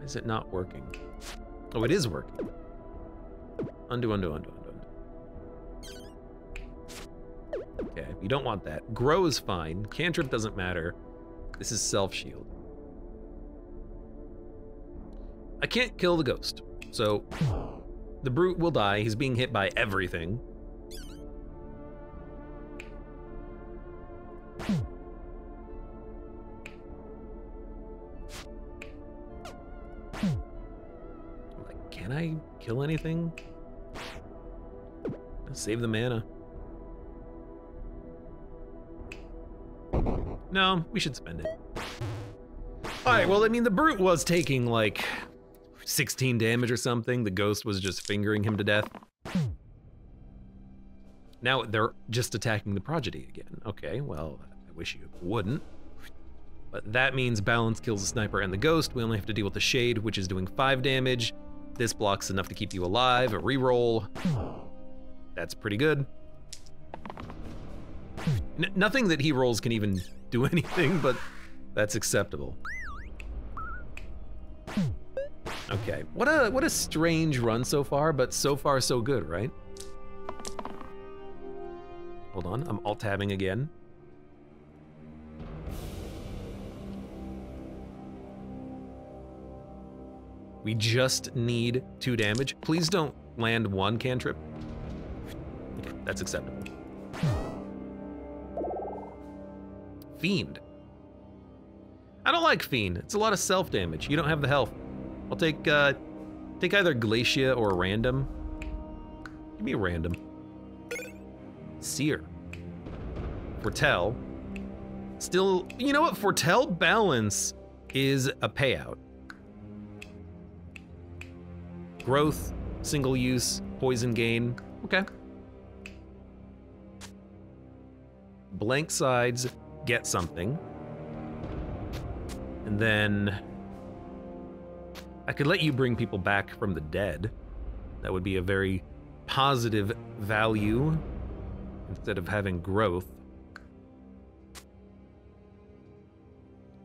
Why is it not working? Oh, it is working. Undo, undo, undo, undo, undo. Okay, you don't want that. Grow is fine. Cantrip doesn't matter. This is self-shield. I can't kill the ghost, so the brute will die. He's being hit by everything. Like, can I kill anything? Save the mana. No, we should spend it. All right, well, I mean, the brute was taking like 16 damage or something. The ghost was just fingering him to death. Now they're just attacking the prodigy again. Okay, well, I wish you wouldn't. But that means balance kills the sniper and the ghost. We only have to deal with the shade, which is doing 5 damage. This blocks enough to keep you alive. A reroll. That's pretty good. Nothing that he rolls can even do anything, but that's acceptable. Okay, what a strange run so far, but so far so good, right? Hold on, I'm alt-tabbing again. We just need 2 damage. Please don't land 1 cantrip. Okay, that's acceptable. Fiend. I don't like Fiend. It's a lot of self-damage. You don't have the health. I'll take either Glacia or Random. Give me a Random. Seer. Foretell. Still, you know what? Foretell balance is a payout. Growth, single use, poison gain. Okay. Blank sides, get something. And then I could let you bring people back from the dead. That would be a very positive value instead of having growth.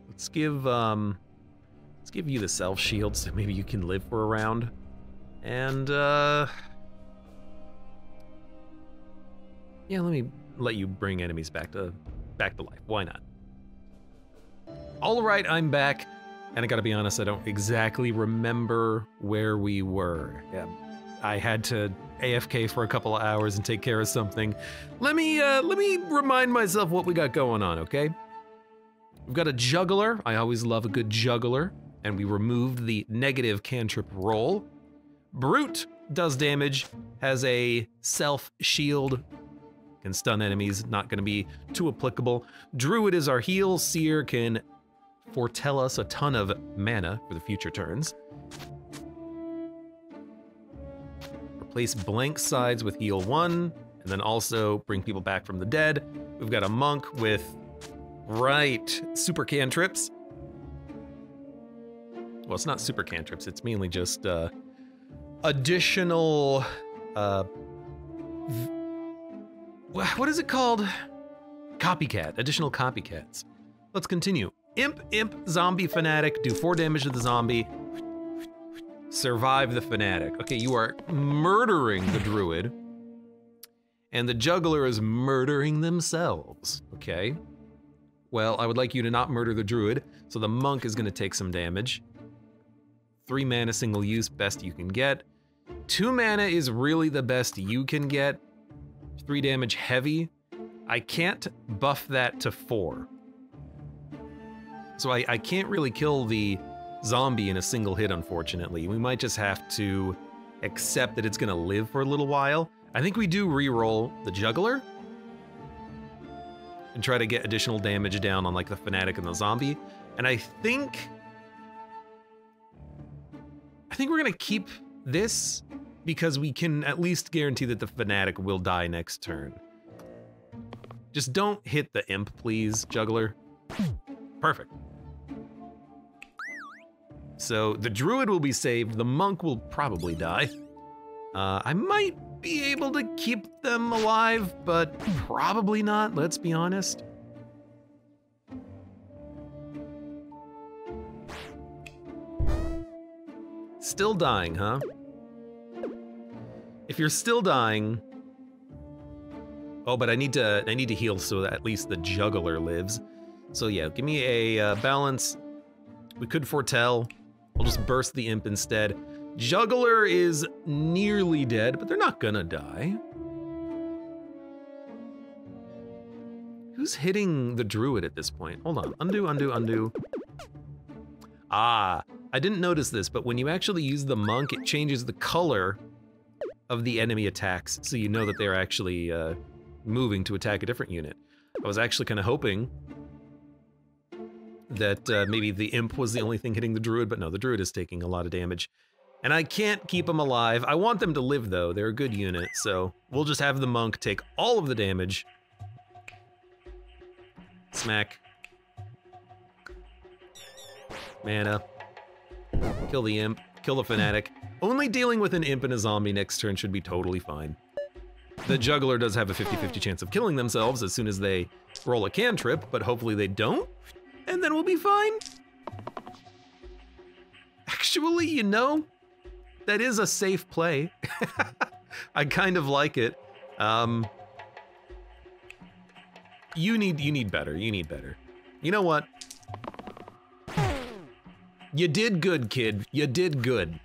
Let's give you the self shield so maybe you can live for a round. And yeah, let me let you bring enemies back to life. Why not? All right, I'm back. And I gotta be honest, I don't exactly remember where we were. Yeah, I had to AFK for a couple of hours and take care of something. Let me remind myself what we got going on, okay? We've got a juggler. I always love a good juggler. And we removed the negative cantrip roll. Brute does damage, has a self shield, can stun enemies, not gonna be too applicable. Druid is our heal. Seer can foretell us a ton of mana for the future turns. Replace blank sides with heal 1, and then also bring people back from the dead. We've got a monk with, right, super cantrips. Well, it's not super cantrips, it's mainly just additional, what is it called? Copycat, additional copycats. Let's continue. Imp, zombie, fanatic, do 4 damage to the zombie. Survive the fanatic. Okay, you are murdering the druid. And the juggler is murdering themselves. Okay. Well, I would like you to not murder the druid, so the monk is gonna take some damage. 3 mana single use, best you can get. 2 mana is really the best you can get. 3 damage heavy. I can't buff that to 4. So I can't really kill the zombie in a single hit, unfortunately. We might just have to accept that it's gonna live for a little while. I think we do re-roll the juggler and try to get additional damage down on like the fanatic and the zombie. And I think we're gonna keep this because we can at least guarantee that the fanatic will die next turn. Just don't hit the imp, please, juggler. Perfect. So the druid will be saved, the monk will probably die. I might be able to keep them alive, but probably not, let's be honest. Still dying, huh? If you're still dying... Oh, but I need to heal so that at least the juggler lives. So yeah, give me a balance. We could foretell. We'll just burst the imp instead. Juggler is nearly dead, but they're not gonna die. Who's hitting the druid at this point? Hold on, undo, undo, undo. Ah, I didn't notice this, but when you actually use the monk, it changes the color of the enemy attacks, so you know that they're actually moving to attack a different unit. I was actually kind of hoping that maybe the imp was the only thing hitting the druid, but no, the druid is taking a lot of damage. And I can't keep them alive. I want them to live, though. They're a good unit, so we'll just have the monk take all of the damage. Smack. Mana. Kill the imp. Kill the fanatic. Only dealing with an imp and a zombie next turn should be totally fine. The juggler does have a 50-50 chance of killing themselves as soon as they roll a cantrip, but hopefully they don't, and then we'll be fine. Actually, you know, that is a safe play. I kind of like it. You need better. You need better. You know what? You did good, kid. You did good.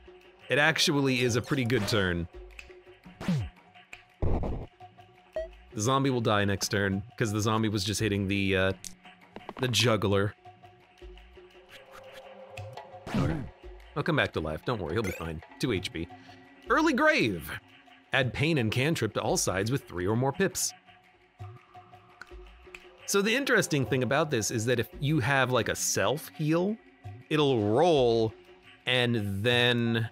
It actually is a pretty good turn. The zombie will die next turn because the zombie was just hitting the juggler. I'll come back to life. Don't worry, he'll be fine. 2 HP. Early grave. Add pain and cantrip to all sides with 3 or more pips. So the interesting thing about this is that if you have like a self heal, it'll roll and then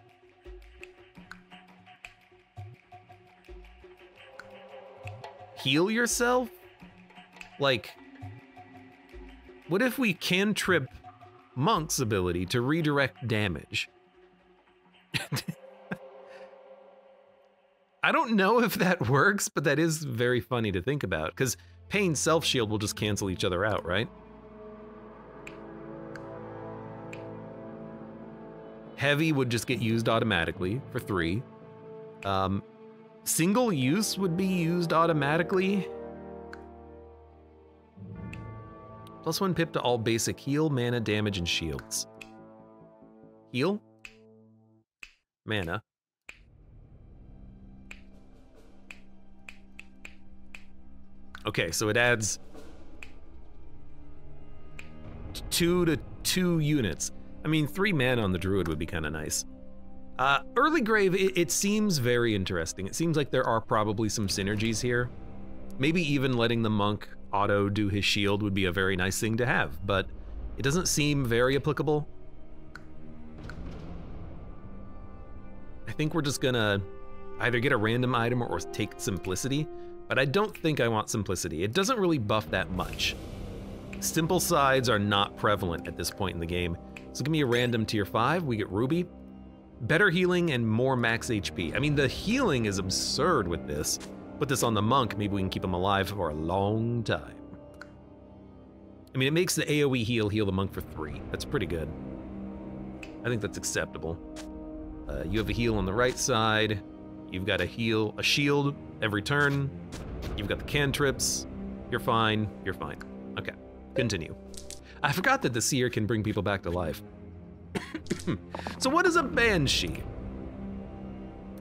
heal yourself? Like, what if we cantrip Monk's ability to redirect damage? I don't know if that works, but that is very funny to think about, because Pain self-shield will just cancel each other out, right? Heavy would just get used automatically for 3. Single use would be used automatically. +1 pip to all basic heal, mana, damage, and shields. Heal? Mana. Okay, so it adds 2 to 2 units. I mean, 3 mana on the druid would be kind of nice. Early grave, it seems very interesting. It seems like there are probably some synergies here. Maybe even letting the monk auto do his shield would be a very nice thing to have, but it doesn't seem very applicable. I think we're just gonna either get a random item or take simplicity, but I don't think I want simplicity. It doesn't really buff that much. Simple sides are not prevalent at this point in the game. So give me a random tier 5, we get Ruby. Better healing and more max HP. I mean, the healing is absurd with this. Put this on the monk, maybe we can keep him alive for a long time. I mean, it makes the AoE heal the monk for 3. That's pretty good. I think that's acceptable. You have a heal on the right side. You've got a shield every turn. You've got the cantrips. You're fine, you're fine. Okay, continue. I forgot that the seer can bring people back to life. So what is a banshee?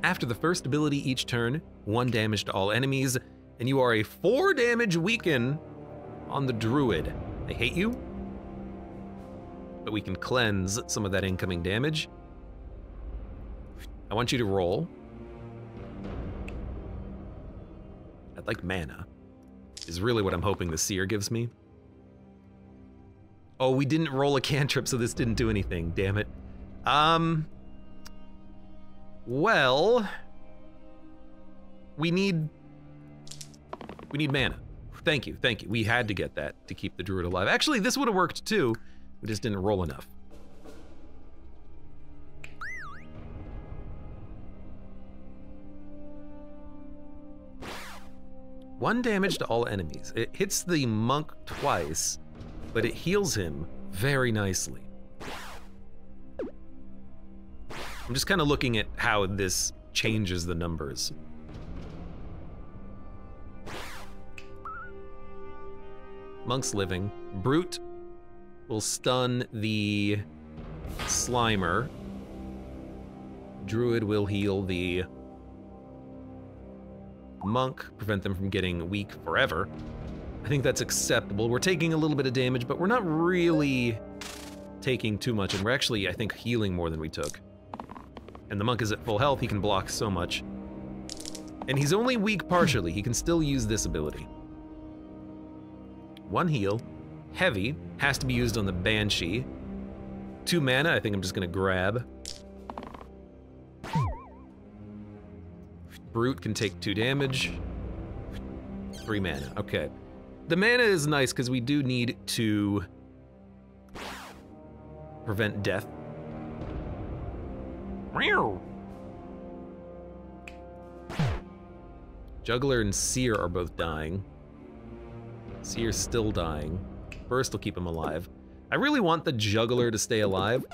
After the first ability each turn, 1 damage to all enemies, and you are a 4 damage weaken on the druid. They hate you, but we can cleanse some of that incoming damage. I want you to roll. I'd like mana, is really what I'm hoping the seer gives me. Oh, we didn't roll a cantrip, so this didn't do anything, damn it. Well, we need mana. Thank you. We had to get that to keep the druid alive. Actually, this would have worked too. We just didn't roll enough. One damage to all enemies. It hits the monk twice, but it heals him very nicely. I'm just kind of looking at how this changes the numbers. Monk's living. Brute will stun the Slimer. Druid will heal the Monk, prevent them from getting weak forever. I think that's acceptable. We're taking a little bit of damage, but we're not really taking too much, and we're actually, I think, healing more than we took. And the Monk is at full health, he can block so much. And he's only weak partially, he can still use this ability. 1 heal. Heavy, has to be used on the Banshee. 2 mana, I think I'm just gonna grab. Brute can take 2 damage. 3 mana, okay. The mana is nice because we do need to prevent death. Juggler and Seer are both dying. Seer's still dying. Burst will keep him alive. I really want the Juggler to stay alive.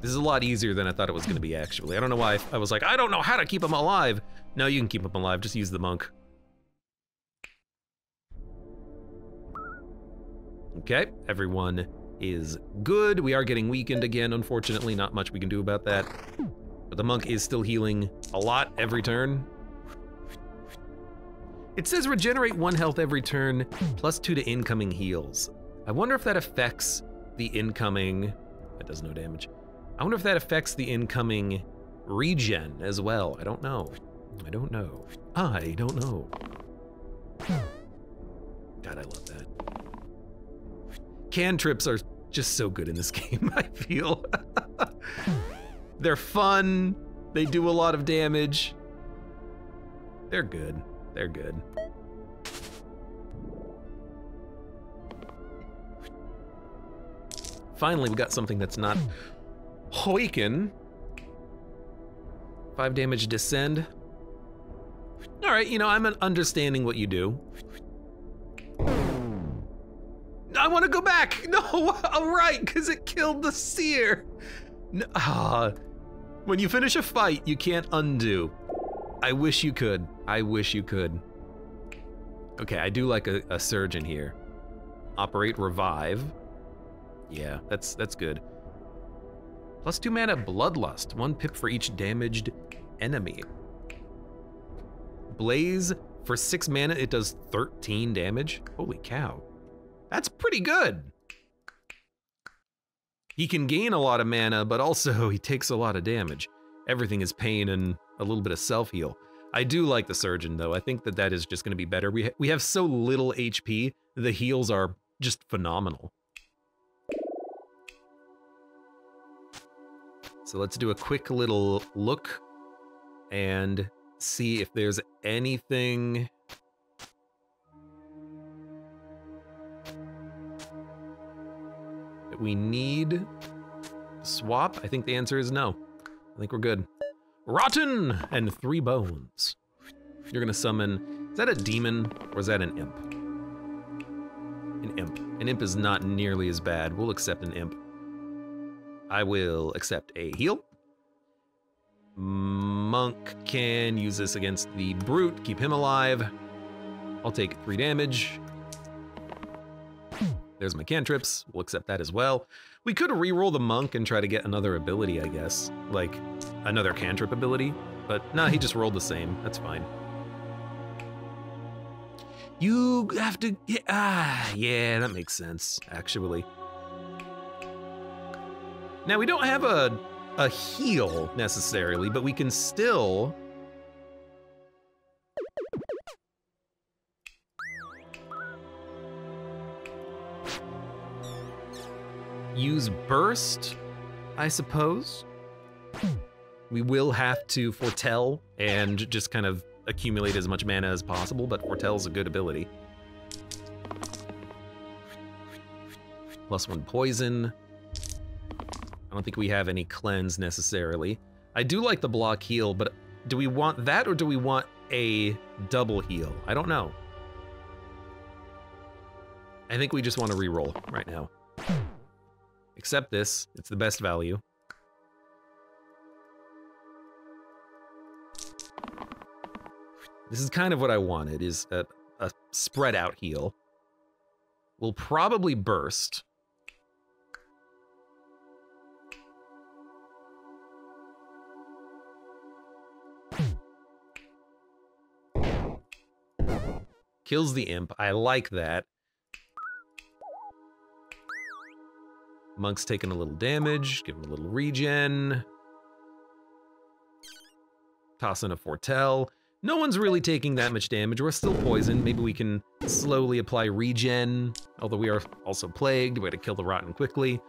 This is a lot easier than I thought it was gonna be, actually. I don't know why I was like, I don't know how to keep him alive. No, you can keep him alive, just use the Monk. Okay, everyone is good. We are getting weakened again, unfortunately. Not much we can do about that. But the Monk is still healing a lot every turn. It says regenerate 1 health every turn, +2 to incoming heals. I wonder if that affects the incoming... That does no damage. I wonder if that affects the incoming regen as well. I don't know. I don't know. I don't know. God, I love that. Cantrips are just so good in this game, I feel. They're fun. They do a lot of damage. They're good. They're good. Finally, we got something that's not Hoiken. 5 damage descend. All right, you know, I'm understanding what you do. I want to go back. No, all right, because it killed the Seer. No, when you finish a fight, you can't undo. I wish you could. I wish you could. Okay, I do like a surge in here. Operate revive. Yeah, that's good. +2 mana Bloodlust. 1 pip for each damaged enemy. Blaze, for 6 mana, it does 13 damage. Holy cow. That's pretty good. He can gain a lot of mana, but also he takes a lot of damage. Everything is pain and a little bit of self-heal. I do like the Surgeon, though. I think that is just going to be better. We have so little HP, the heals are just phenomenal. So let's do a quick little look and see if there's anything that we need to swap. I think the answer is no. I think we're good. Rotten and 3 bones. You're gonna summon, is that a demon or is that an imp? An imp. An imp is not nearly as bad. We'll accept an imp. I will accept a heal. Monk can use this against the brute, keep him alive. I'll take 3 damage. There's my cantrips, we'll accept that as well. We could reroll the Monk and try to get another ability, I guess. Like, another cantrip ability. But nah, he just rolled the same, that's fine. You have to get, yeah, that makes sense, actually. Now, we don't have a heal, necessarily, but we can still... use burst, I suppose. We will have to foretell and just kind of accumulate as much mana as possible, but foretell's a good ability. +1 poison. I don't think we have any cleanse necessarily. I do like the block heal, but do we want that or do we want a double heal? I don't know. I think we just want to reroll right now. Accept this. It's the best value. This is kind of what I wanted, is a spread out heal. We'll probably burst. Kills the imp. I like that. Monk's taking a little damage. Give him a little regen. Toss in a foretell. No one's really taking that much damage. We're still poisoned. Maybe we can slowly apply regen. Although we are also plagued. We gotta kill the rotten quickly.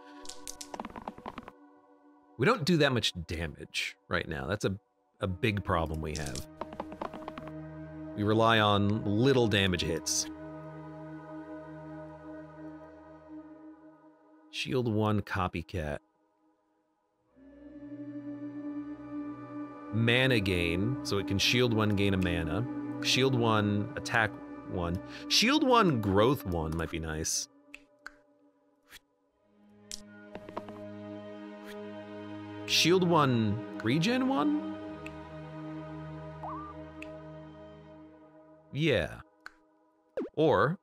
We don't do that much damage right now. That's a big problem we have. We rely on little damage hits. Shield 1 copycat. Mana gain, so it can shield 1, gain a mana. Shield 1, attack 1. Shield 1, growth 1 might be nice. Shield 1, regen 1? Yeah. Or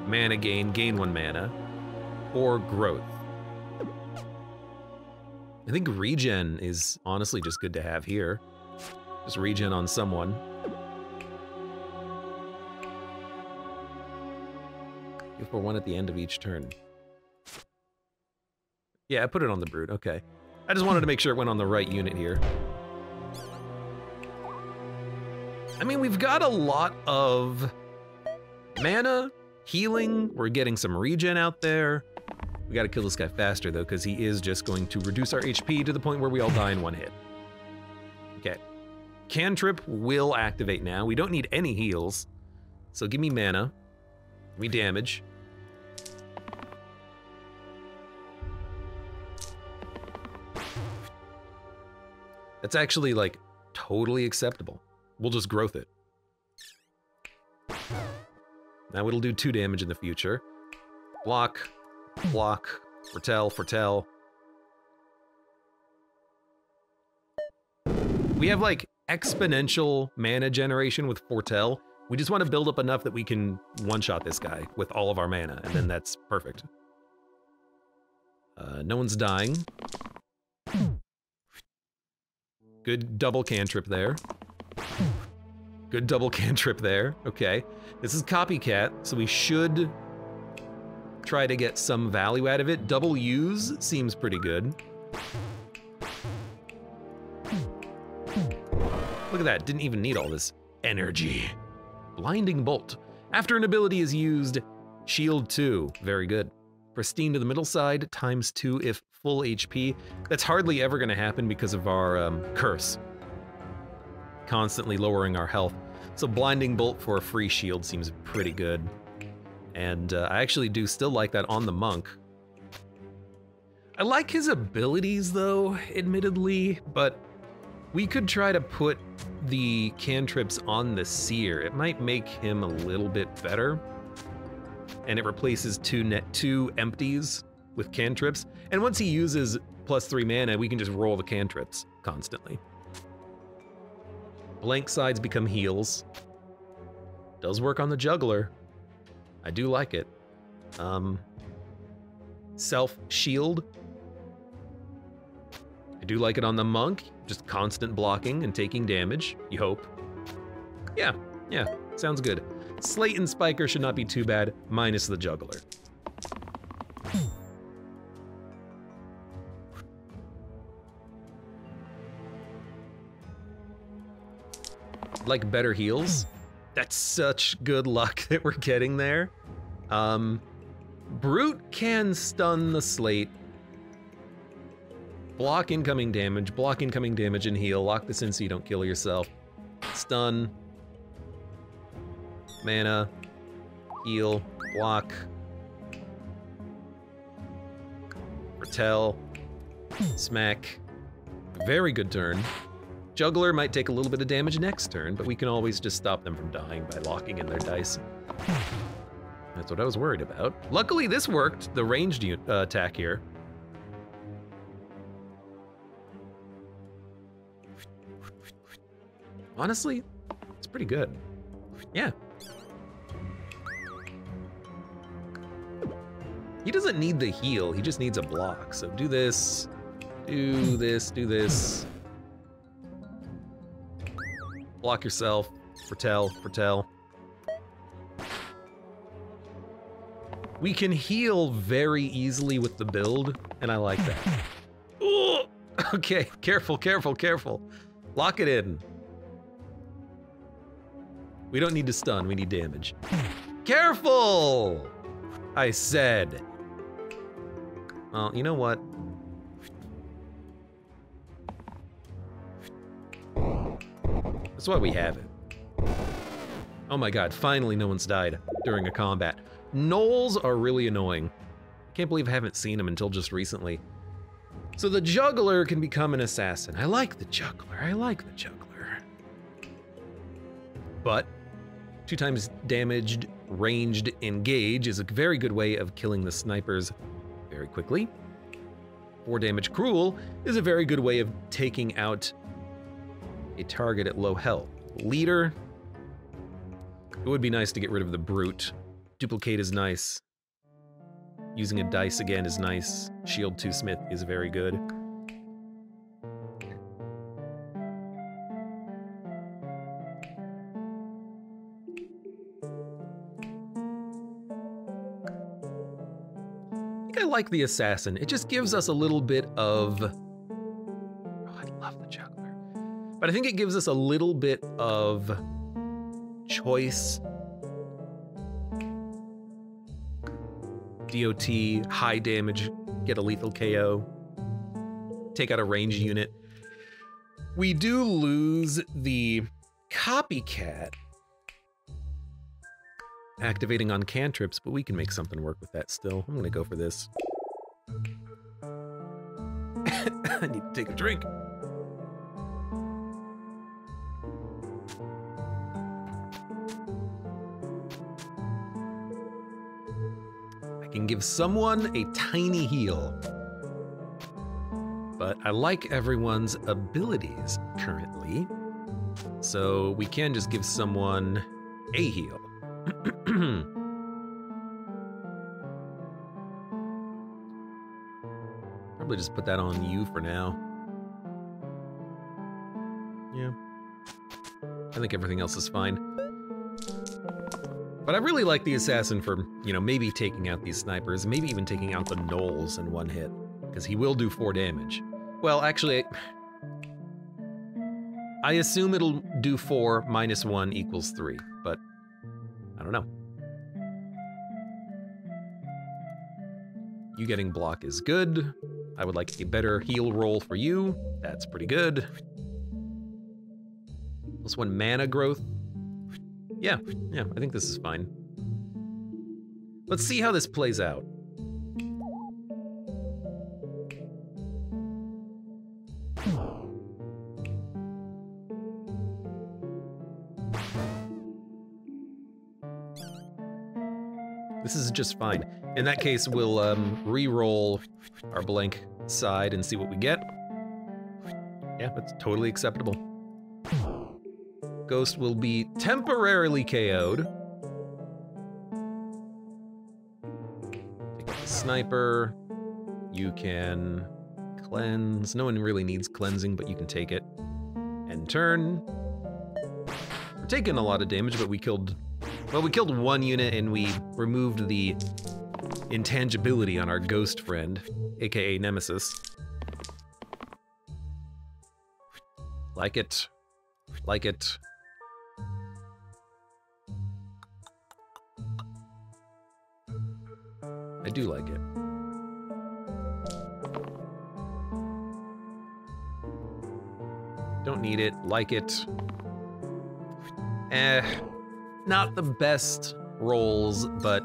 mana gain, gain 1 mana. Or growth. I think regen is honestly just good to have here. Just regen on someone. Give for 1 at the end of each turn. Yeah, I put it on the Brute, okay. I just wanted to make sure it went on the right unit here. I mean, we've got a lot of mana, healing, we're getting some regen out there. We gotta kill this guy faster though, because he is just going to reduce our HP to the point where we all die in 1 hit. Okay. Cantrip will activate now. We don't need any heals. So give me mana. Give me damage. That's actually, like, totally acceptable. We'll just growth it. Now it'll do 2 damage in the future. Block, block, foretell, foretell. We have, like, exponential mana generation with foretell. We just want to build up enough that we can one-shot this guy with all of our mana, and then that's perfect. No one's dying. Good double cantrip there. Good double cantrip there. Okay. This is copycat, so we should try to get some value out of it. Double use seems pretty good. Look at that, didn't even need all this energy. Blinding Bolt. After an ability is used, shield 2. Very good. Pristine to the middle side, ×2 if full HP. That's hardly ever gonna happen because of our curse. Constantly lowering our health. So Blinding Bolt for a free shield seems pretty good. And I actually do still like that on the monk. I like his abilities though, admittedly, but we could try to put the cantrips on the seer. It might make him a little bit better. And it replaces 2 empties with cantrips. And once he uses +3 mana, we can just roll the cantrips constantly. Blank sides become heals. Does work on the juggler. I do like it. Self-shield. I do like it on the monk. Just constant blocking and taking damage, you hope. Yeah, sounds good. Slate and Spiker should not be too bad, minus the juggler. Like better heals. That's such good luck that we're getting there. Brute can stun the Slate. Block incoming damage and heal. Lock this in so you don't kill yourself. Stun. Mana. Heal. Block. Foretell. Smack. Very good turn. Juggler might take a little bit of damage next turn, but we can always just stop them from dying by locking in their dice. That's what I was worried about. Luckily, this worked, the ranged attack here. Honestly, it's pretty good. Yeah. He doesn't need the heal, he just needs a block. So do this, do this, do this. Block yourself, foretell, foretell. We can heal very easily with the build, and I like that. Ooh, okay, careful, careful, careful. Lock it in. We don't need to stun, we need damage. Careful! I said. Well, you know what? That's why we have it. Oh my god, finally no one's died during a combat. Gnolls are really annoying. I can't believe I haven't seen them until just recently. So the juggler can become an assassin. I like the juggler, I like the juggler. But 2 times damaged, ranged, engage is a very good way of killing the snipers very quickly. 4 damage cruel is a very good way of taking out a target at low health. Leader, it would be nice to get rid of the brute. Duplicate is nice. Using a dice again is nice. Shield 2 Smith is very good. I like the assassin. It just gives us a little bit of... Oh, I love the juggler. But I think it gives us a little bit of choice. DOT, high damage, get a lethal KO, take out a ranged unit. We do lose the copycat activating on cantrips, but we can make something work with that still. I'm gonna go for this. I need to take a drink. I can give someone a tiny heal, but I like everyone's abilities currently, so we can just give someone a heal. Probably just put that on you for now. Yeah. I think everything else is fine. But I really like the assassin for, you know, maybe taking out these snipers, maybe even taking out the gnolls in one hit, because he will do 4 damage. Well, actually, I assume it'll do 4 minus 1 equals 3, but I don't know. You getting block is good. I would like a better heal roll for you. That's pretty good. +1 mana growth. Yeah, I think this is fine. Let's see how this plays out. This is just fine. In that case, we'll re-roll our blank side and see what we get. Yeah, that's totally acceptable. Ghost will be temporarily KO'd. Take out the sniper. You can cleanse. No one really needs cleansing, but you can take it. End turn. We're taking a lot of damage, but we killed... Well, we killed 1 unit and we removed the intangibility on our ghost friend, aka Nemesis. Like it. Like it. I do like it. Don't need it. Like it. Not the best rolls, but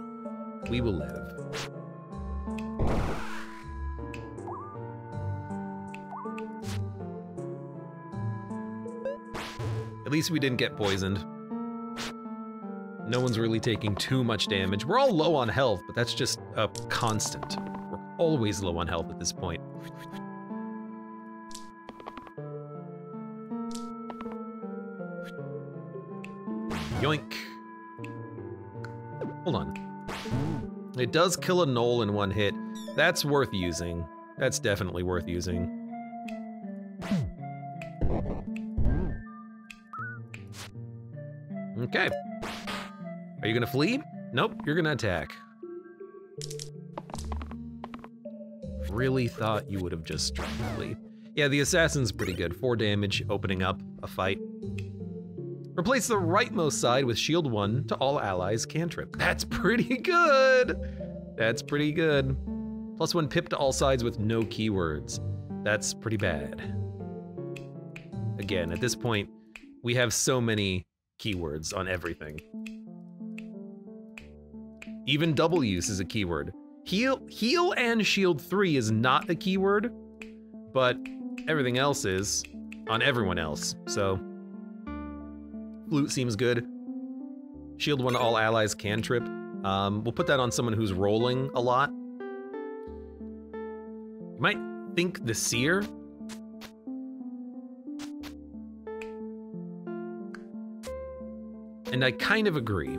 we will live. At least we didn't get poisoned. No one's really taking too much damage. We're all low on health, but that's just a constant. We're always low on health at this point. Yoink. Hold on. It does kill a knoll in one hit. That's worth using. That's definitely worth using. Okay. Are you gonna flee? Nope, you're gonna attack. Really thought you would have just tried to flee. Yeah, the assassin's pretty good. 4 damage, opening up a fight. Replace the rightmost side with shield 1 to all allies cantrip. That's pretty good. That's pretty good. +1 pip to all sides with no keywords. That's pretty bad. Again, at this point, we have so many keywords on everything. Even double use is a keyword. Heal and shield 3 is not a keyword, but everything else is on everyone else, so. Flute seems good. Shield 1 to all allies cantrip. We'll put that on someone who's rolling a lot. You might think the Seer. And I kind of agree.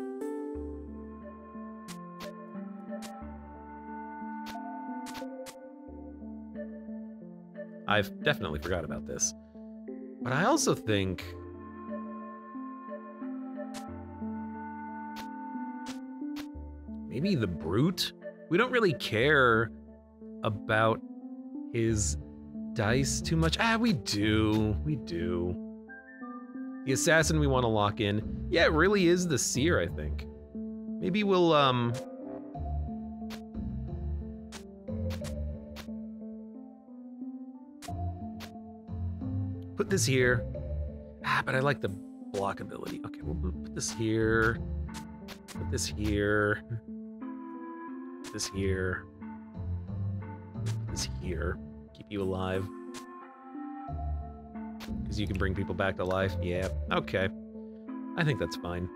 I've definitely forgot about this. But I also think maybe the Brute? We don't really care about his dice too much. Ah, we do. We do. The Assassin we want to lock in. Yeah, it really is the Seer, I think. Maybe we'll, put this here. Ah, but I like the block ability. Okay, we'll put this here. Put this here. Put this here. Put this here. Keep you alive. Because you can bring people back to life. Yeah, okay. I think that's fine.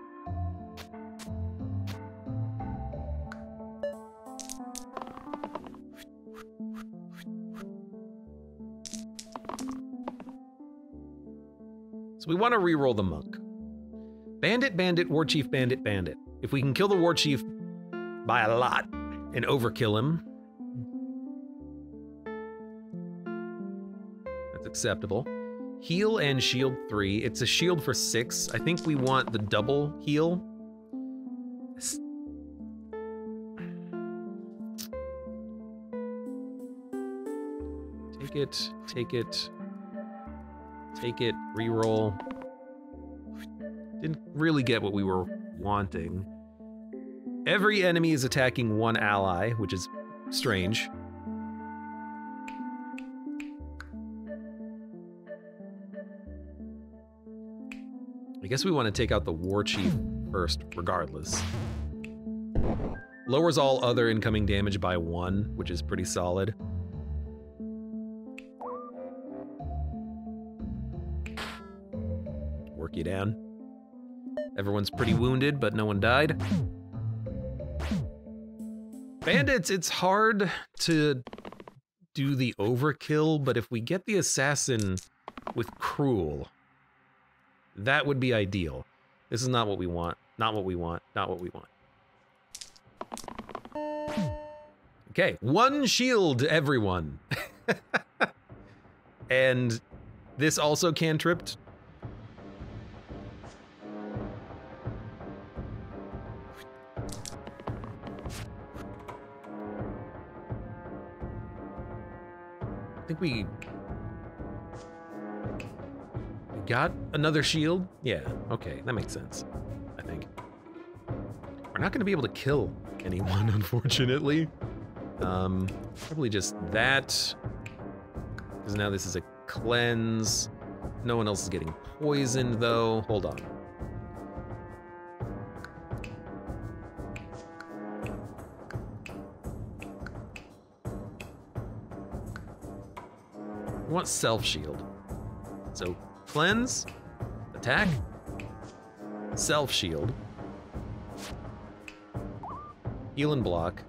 So we want to re-roll the monk. Bandit, bandit, war chief, bandit, bandit. If we can kill the war chief by a lot and overkill him, that's acceptable. Heal and shield 3. It's a shield for 6. I think we want the double heal. Take it, take it. Take it, reroll. Didn't really get what we were wanting. Every enemy is attacking one ally, which is strange. I guess we want to take out the war chief first, regardless. Lowers all other incoming damage by 1, which is pretty solid. Work you down. Everyone's pretty wounded, but no one died. Bandits, it's hard to do the overkill, but if we get the assassin with cruel, that would be ideal. This is not what we want. Not what we want. Not what we want. Okay, 1 shield, everyone. And this also cantripped. I think we got another shield? Yeah, okay, that makes sense, I think. We're not gonna be able to kill anyone, unfortunately. Probably just that. Because now this is a cleanse. No one else is getting poisoned, though. Hold on. We want self-shield. So, cleanse, attack, self-shield. Heal and block.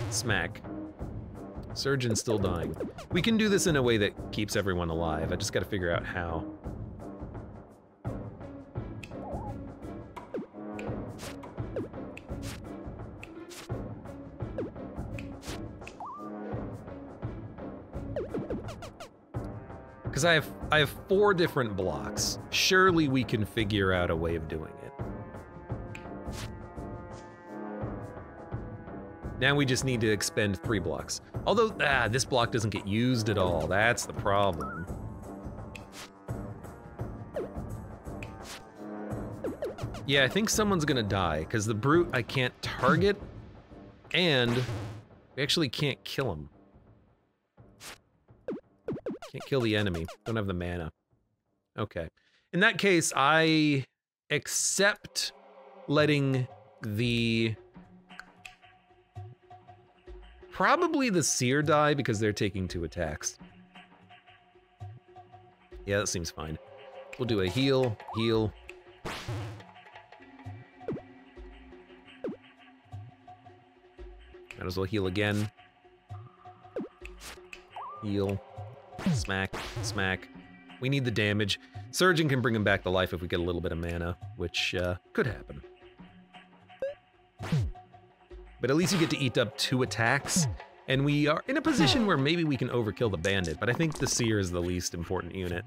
Smack. Surgeon's still dying. We can do this in a way that keeps everyone alive. I just gotta figure out how. Because I have 4 different blocks. Surely we can figure out a way of doing it. Now we just need to expend 3 blocks. Although, this block doesn't get used at all. That's the problem. Yeah, I think someone's gonna die, because the brute I can't target, and we actually can't kill him. Can't kill the enemy. Don't have the mana. Okay. In that case, I accept letting the... Probably the seer die because they're taking 2 attacks. Yeah, that seems fine. We'll do a heal, heal. Might as well heal again. Heal. Smack, smack. We need the damage. Surgeon can bring him back to life if we get a little bit of mana, which could happen. But at least you get to eat up 2 attacks, and we are in a position where maybe we can overkill the bandit, but I think the seer is the least important unit.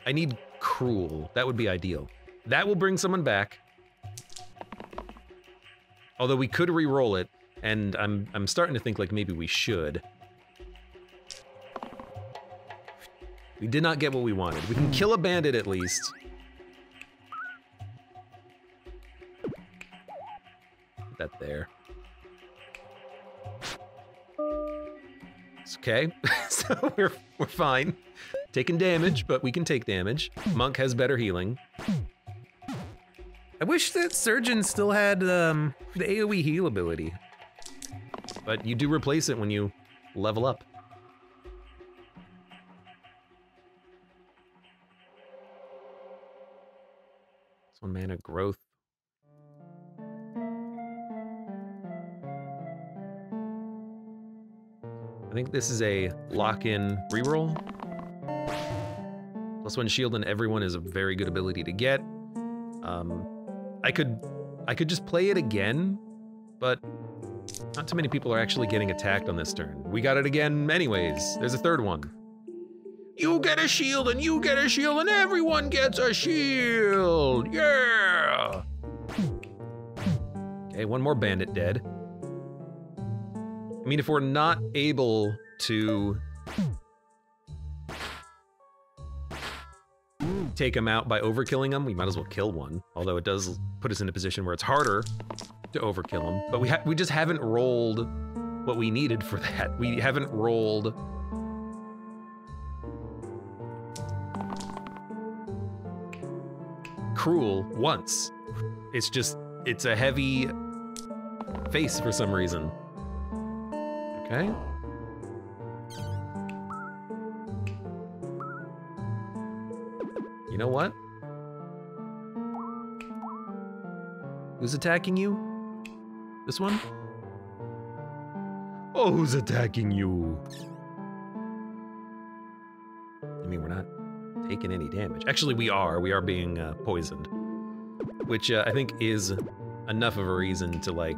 I need cruel. That would be ideal. That will bring someone back. Although we could re-roll it, and I'm starting to think like maybe we should. We did not get what we wanted. We can kill a bandit at least. Put that there. It's okay. So we're fine. Taking damage, but we can take damage. Monk has better healing. I wish that Surgeon still had the AoE heal ability. But you do replace it when you level up. This 1 mana growth. I think this is a lock-in reroll. +1 shield on everyone is a very good ability to get. I could just play it again, but not too many people are actually getting attacked on this turn. We got it again anyways. There's a 3rd one. You get a shield, and you get a shield, and everyone gets a shield! Yeah! Okay, 1 more bandit dead. I mean, if we're not able to take him out by overkilling him, we might as well kill one. Although it does put us in a position where it's harder to overkill him. But we just haven't rolled what we needed for that. We haven't rolled... Cruel once. It's a heavy face for some reason. Okay. You know what? Who's attacking you? This one? Oh, who's attacking you? I mean, we're not taking any damage. Actually, we are. We are being poisoned. Which I think is enough of a reason to, like...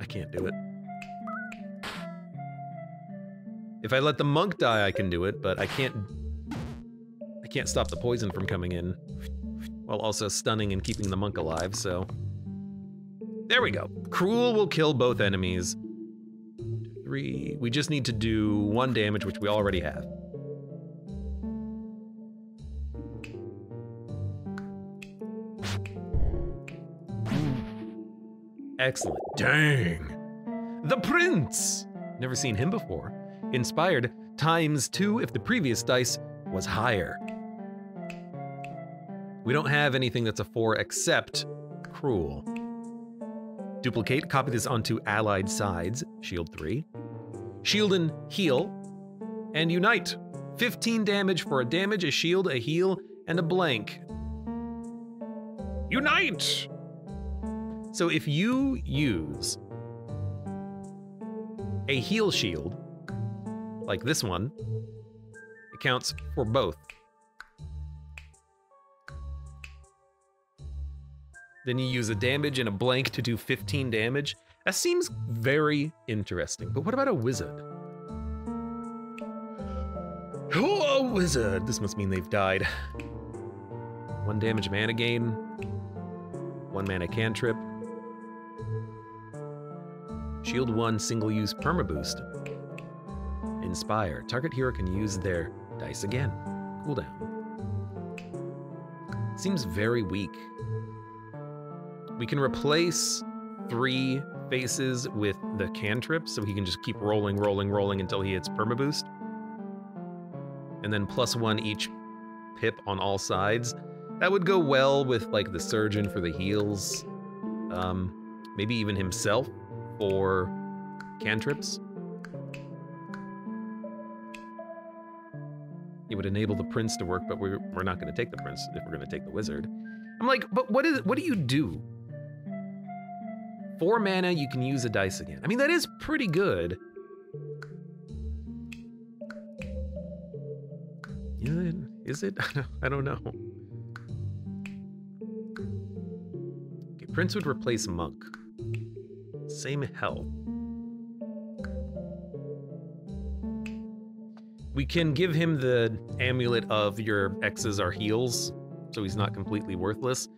I can't do it. If I let the monk die, I can do it, but I can't stop the poison from coming in, while also stunning and keeping the monk alive, so... There we go. Cruel will kill both enemies. 3. We just need to do 1 damage, which we already have. Excellent. Dang! The Prince! Never seen him before. Inspired ×2 if the previous dice was higher. We don't have anything that's a 4 except Cruel. Duplicate, copy this onto allied sides, shield 3. Shield and heal, and unite. 15 damage for a damage, a shield, a heal, and a blank. Unite! So if you use a heal shield, like this one, it counts for both. Then you use a damage and a blank to do 15 damage. That seems very interesting. But what about a wizard? Oh, a wizard! This must mean they've died. 1 damage mana gain. 1 mana cantrip. Shield 1 single-use perma-boost. Inspire. Target hero can use their dice again. Cooldown. Seems very weak. We can replace 3 faces with the cantrip, so he can just keep rolling, rolling, rolling until he hits perma-boost. And then +1 each pip on all sides. That would go well with like the surgeon for the heals. Maybe even himself for cantrips. It would enable the prince to work, but we're not going to take the prince if we're going to take the wizard. I'm like, but what do you do? 4 mana, you can use a dice again. I mean, that is pretty good. Is it? I don't know. Okay, prince would replace monk. Same health. We can give him the amulet of your X's are heals, so he's not completely worthless.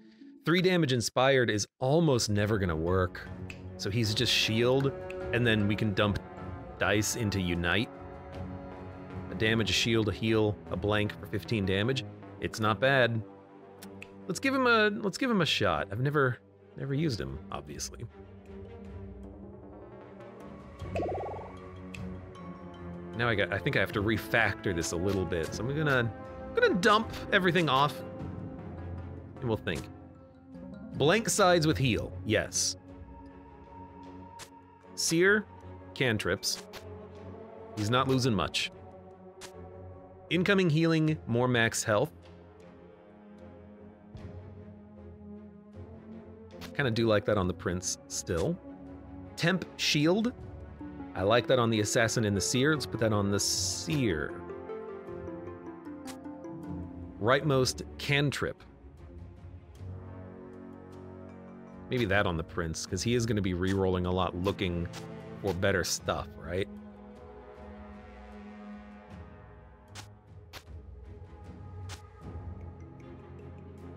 3 damage inspired is almost never gonna work. So he's just shield, and then we can dump dice into unite. A damage, a shield, a heal, a blank for 15 damage. It's not bad. Let's give him a shot. I've never used him, obviously. Now I think I have to refactor this a little bit. So I'm gonna dump everything off, and we'll think. Blank sides with heal, yes. Seer, cantrips. He's not losing much. Incoming healing, more max health. Kind of do like that on the prince still. Temp shield. I like that on the assassin and the seer. Let's put that on the seer. Rightmost cantrip. Maybe that on the prince, because he is going to be re-rolling a lot looking for better stuff, right?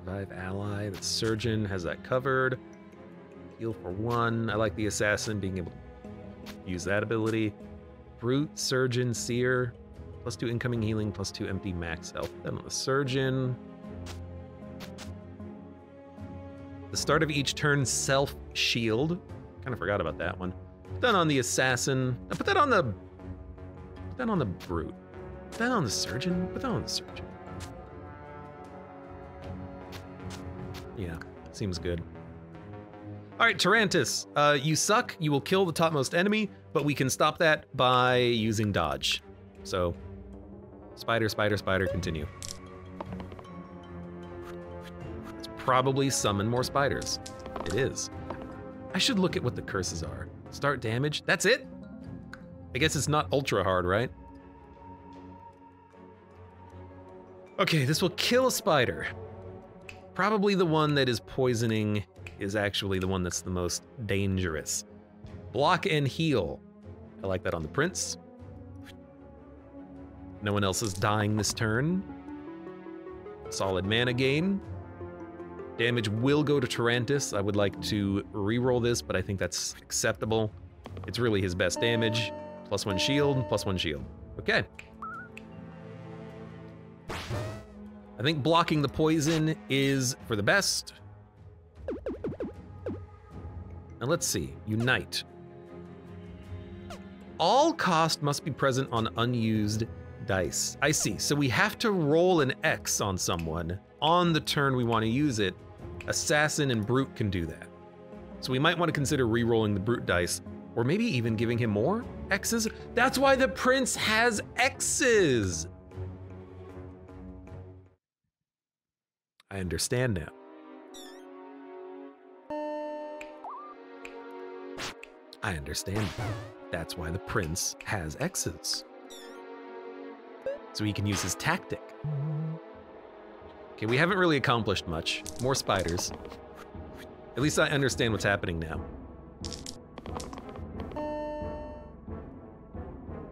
Revive ally. The surgeon has that covered. Heal for 1. I like the assassin being able to use that ability. Brute, surgeon, seer. +2 incoming healing, +2 empty max health. Then on the surgeon. The start of each turn, self shield. Kind of forgot about that one. Put that on the assassin. Put that on the brute. Put that on the surgeon. Put that on the surgeon. Yeah, seems good. All right, Tarantus, you suck. You will kill the topmost enemy, but we can stop that by using dodge. So, spider, spider, spider, continue. Let's probably summon more spiders. It is. I should look at what the curses are. Start damage, that's it? I guess it's not ultra hard, right? Okay, this will kill a spider. Probably the one that is poisoning is actually the one that's the most dangerous. Block and heal. I like that on the prince. No one else is dying this turn. Solid mana gain. Damage will go to Tarantus. I would like to re-roll this, but I think that's acceptable. It's really his best damage. +1 shield, +1 shield. Okay. I think blocking the poison is for the best. Now let's see, unite. All cost must be present on unused dice. I see, so we have to roll an X on someone on the turn we want to use it. Assassin and Brute can do that. So we might want to consider re-rolling the brute dice, or maybe even giving him more X's. That's why the prince has X's. I understand now. I understand. That's why the prince has X's. So he can use his tactic. Okay, we haven't really accomplished much. More spiders. At least I understand what's happening now.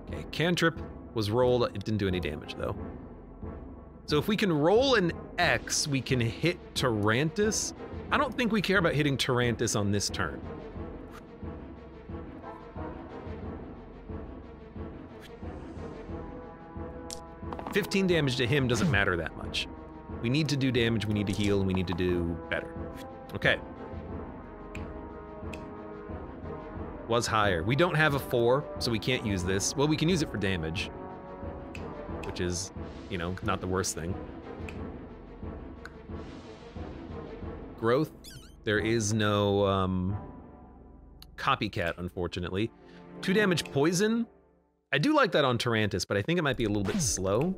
Okay, cantrip was rolled. It didn't do any damage though. So if we can roll an X, we can hit Tarantus. I don't think we care about hitting Tarantus on this turn. $15 damage to him doesn't matter that much. We need to do damage, we need to heal, and we need to do better. Okay. Was higher. We don't have a 4, so we can't use this. Well, we can use it for damage, which is, you know, not the worst thing. Growth. There is no copycat, unfortunately. 2 damage poison. I do like that on Tarantus, but I think it might be a little bit slow.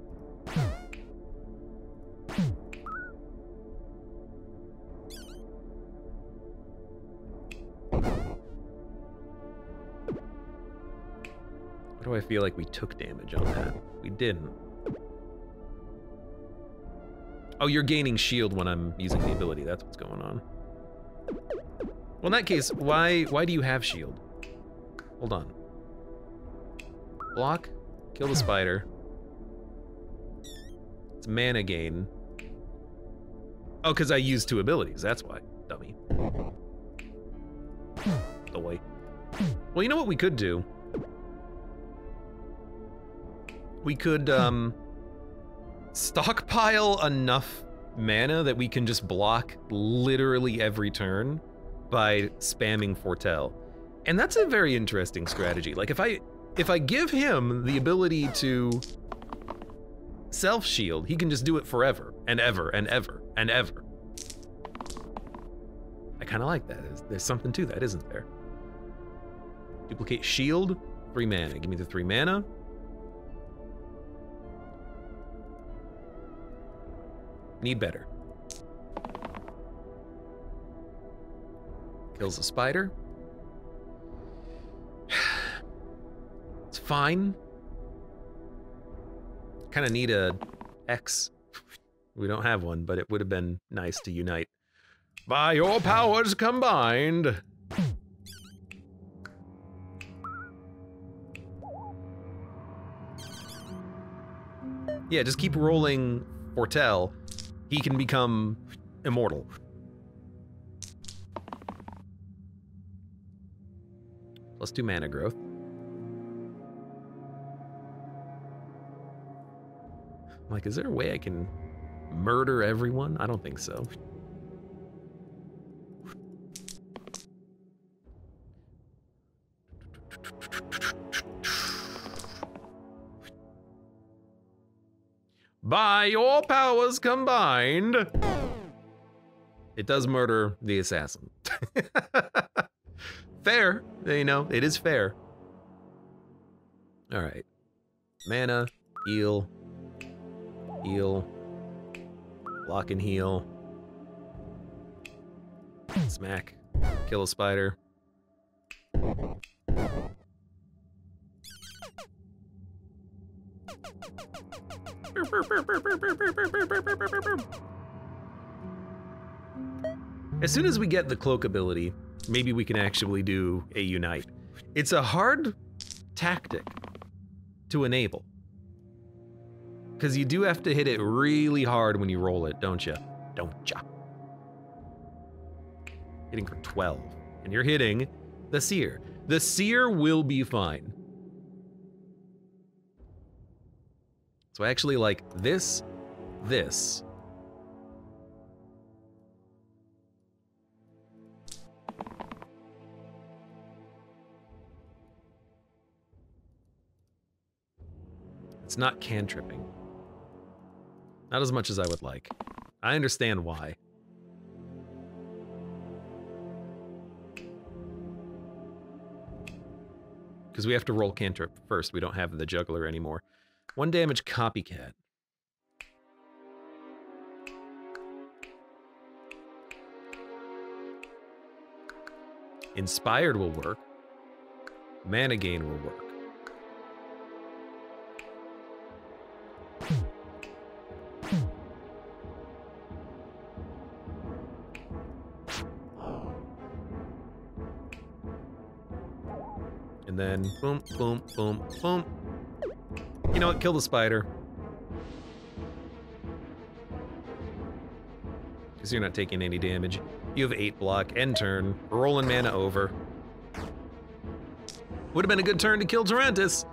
Why do I feel like we took damage on that? We didn't. Oh, you're gaining shield when I'm using the ability. That's what's going on. Well, in that case, why do you have shield? Hold on. Block, kill the spider. It's mana gain. Oh, because I used 2 abilities, that's why, dummy. Boy. Well, you know what we could do? We could, stockpile enough mana that we can just block literally every turn by spamming Foretell. And that's a very interesting strategy. Like, if I give him the ability to self-shield, he can just do it forever and ever and ever and ever. I kind of like that. There's something to that, isn't there? Duplicate shield, 3 mana. Give me the 3 mana. Need better. Kills the spider. It's fine. Kind of need a X. We don't have one, but it would have been nice to unite. By your powers combined. Yeah, just keep rolling Foretell. He can become immortal. Plus 2 mana growth. Like, is there a way I can murder everyone? I don't think so. By your powers combined. It does murder the assassin. Fair, you know, it is fair. All right. Mana, heal. Heal. Block and heal. Smack. Kill a spider. As soon as we get the cloak ability, maybe we can actually do a unite. It's a hard tactic to enable. Because you do have to hit it really hard when you roll it, don't you? Don't ya? Hitting for 12. And you're hitting the seer. The seer will be fine. So I actually like this. It's not cantripping. Not as much as I would like. I understand why. because we have to roll cantrip first. We don't have the juggler anymore. 1 damage copycat. Inspired will work. Mana gain will work. And then boom, boom, boom, boom. You know what? Kill the spider. Because you're not taking any damage. You have 8 block, end turn, rolling mana over. Would have been a good turn to kill Tarantus.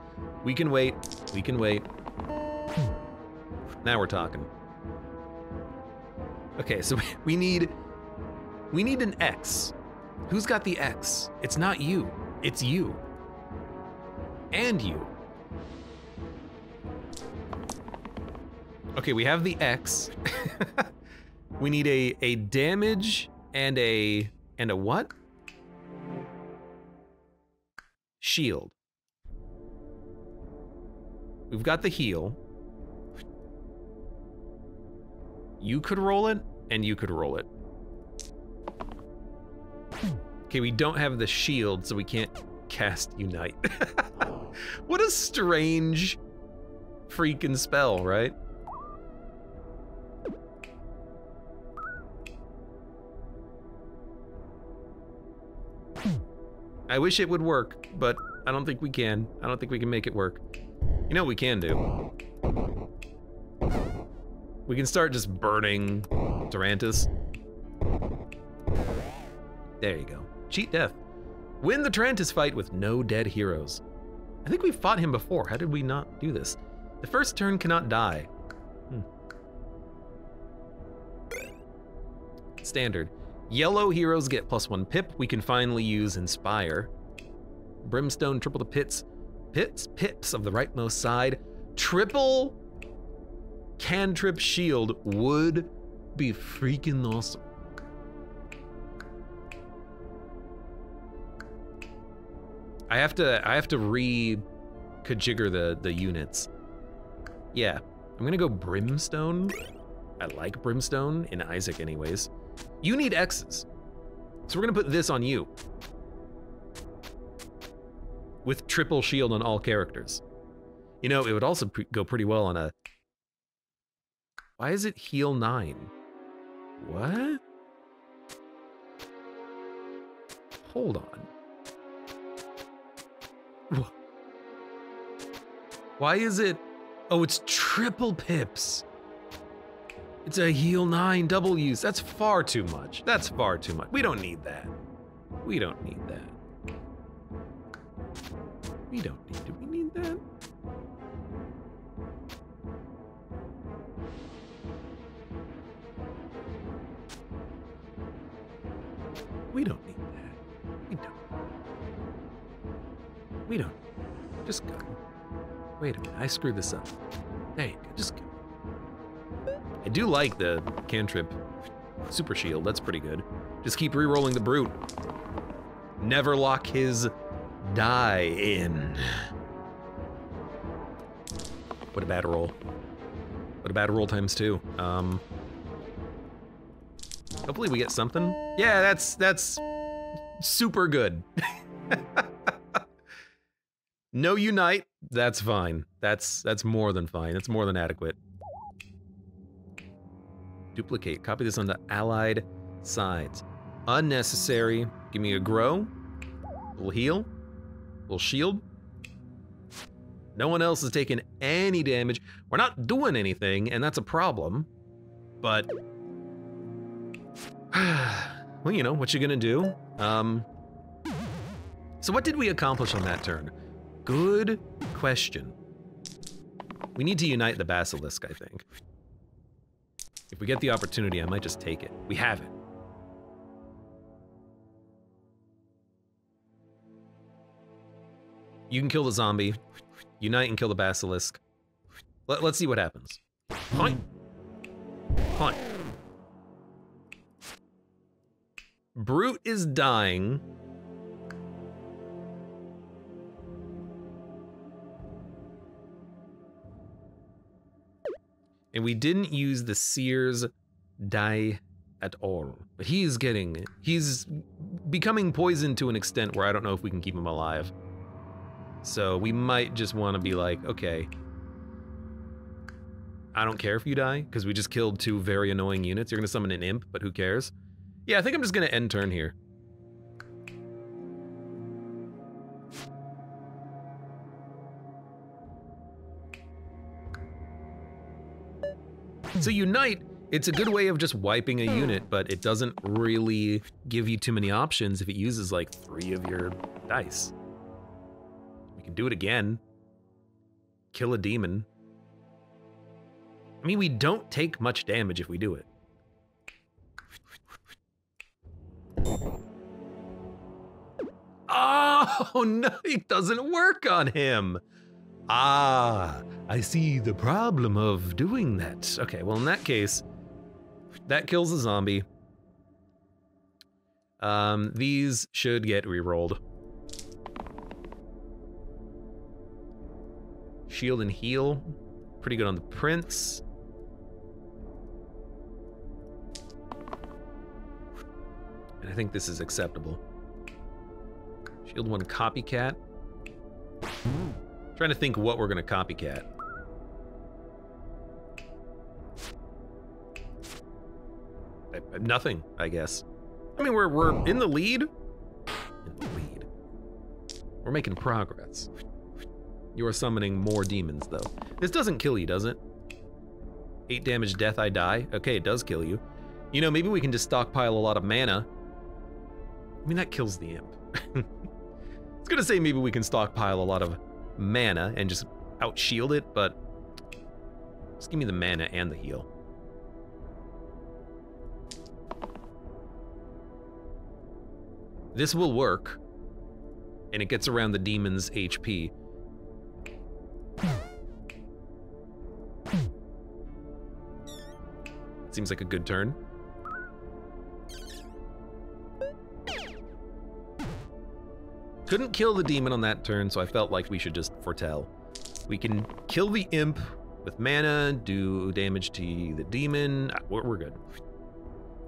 We can wait, we can wait. Now we're talking. Okay, so we need an X. Who's got the X? It's not you, it's you. And you. Okay, we have the X. We need a damage and a what? Shield. We've got the heal. You could roll it, and you could roll it. Okay, we don't have the shield, so we can't cast Unite. What a strange freaking spell, right? I wish it would work, but I don't think we can. I don't think we can make it work. You know what we can do? We can start just burning Tarantus. There you go. Cheat death. Win the Tarantus fight with no dead heroes. I think we fought him before. How did we not do this? The first turn cannot die. Standard. Yellow heroes get +1 pip. We can finally use Inspire. Brimstone, triple the pips of the rightmost side. Triple cantrip shield would be freaking awesome. I have to re-configure the units. Yeah, I'm gonna go Brimstone. I like Brimstone in Isaac anyways. You need X's. So we're gonna put this on you. With triple shield on all characters. You know, it would also go pretty well on a... Why is it heal 9? What? Hold on. Why is it... Oh, it's triple pips. It's a heal 9 double use. That's far too much. That's far too much. We don't need that. We don't need that. We don't need... Do we need that? We don't need that. We don't. We don't. Just go. Wait a minute, I screwed this up. There you go, just go. I do like the cantrip super shield, that's pretty good. Just keep re-rolling the brute. Never lock his die in. What a bad roll. What a bad roll ×2. Hopefully we get something. Yeah, that's super good. No Unite, that's fine. That's more than fine. That's more than adequate. Duplicate. Copy this onto allied sides. Unnecessary. Give me a grow. A little heal. A little shield. No one else is taking any damage. We're not doing anything, and that's a problem. But... well, you know, what you gonna do? So what did we accomplish on that turn? Good question. We need to unite the Basilisk, I think. If we get the opportunity, I might just take it. We have it. You can kill the zombie. Unite and kill the Basilisk. Let's see what happens. Fine. Fine. Brute is dying. And we didn't use the Sears die at all. But he's becoming poisoned to an extent where I don't know if we can keep him alive. So we might just want to be like, okay, I don't care if you die, because we just killed 2 very annoying units. You're going to summon an imp, but who cares? Yeah, I think I'm just going to end turn here. So Unite, it's a good way of just wiping a unit, but it doesn't really give you too many options if it uses like 3 of your dice. We can do it again. Kill a demon. I mean, we don't take much damage if we do it. Oh, no, it doesn't work on him. Ah, I see the problem of doing that. Okay, well, in that case, that kills the zombie. These should get rerolled. Shield and heal. Pretty good on the prince. And I think this is acceptable. Shield 1 copycat. Trying to think what we're gonna copycat. Nothing, I guess. I mean, we're in the lead. In the lead. We're making progress. You are summoning more demons, though. This doesn't kill you, does it? 8 damage, death, I die. Okay, it does kill you. You know, maybe we can just stockpile a lot of mana. I mean, that kills the imp. I was gonna say maybe we can stockpile a lot of mana and just out-shield it, but just give me the mana and the heal. This will work, and it gets around the demon's HP. Seems like a good turn. Couldn't kill the demon on that turn, so I felt like we should just foretell. We can kill the imp with mana, do damage to the demon. We're good.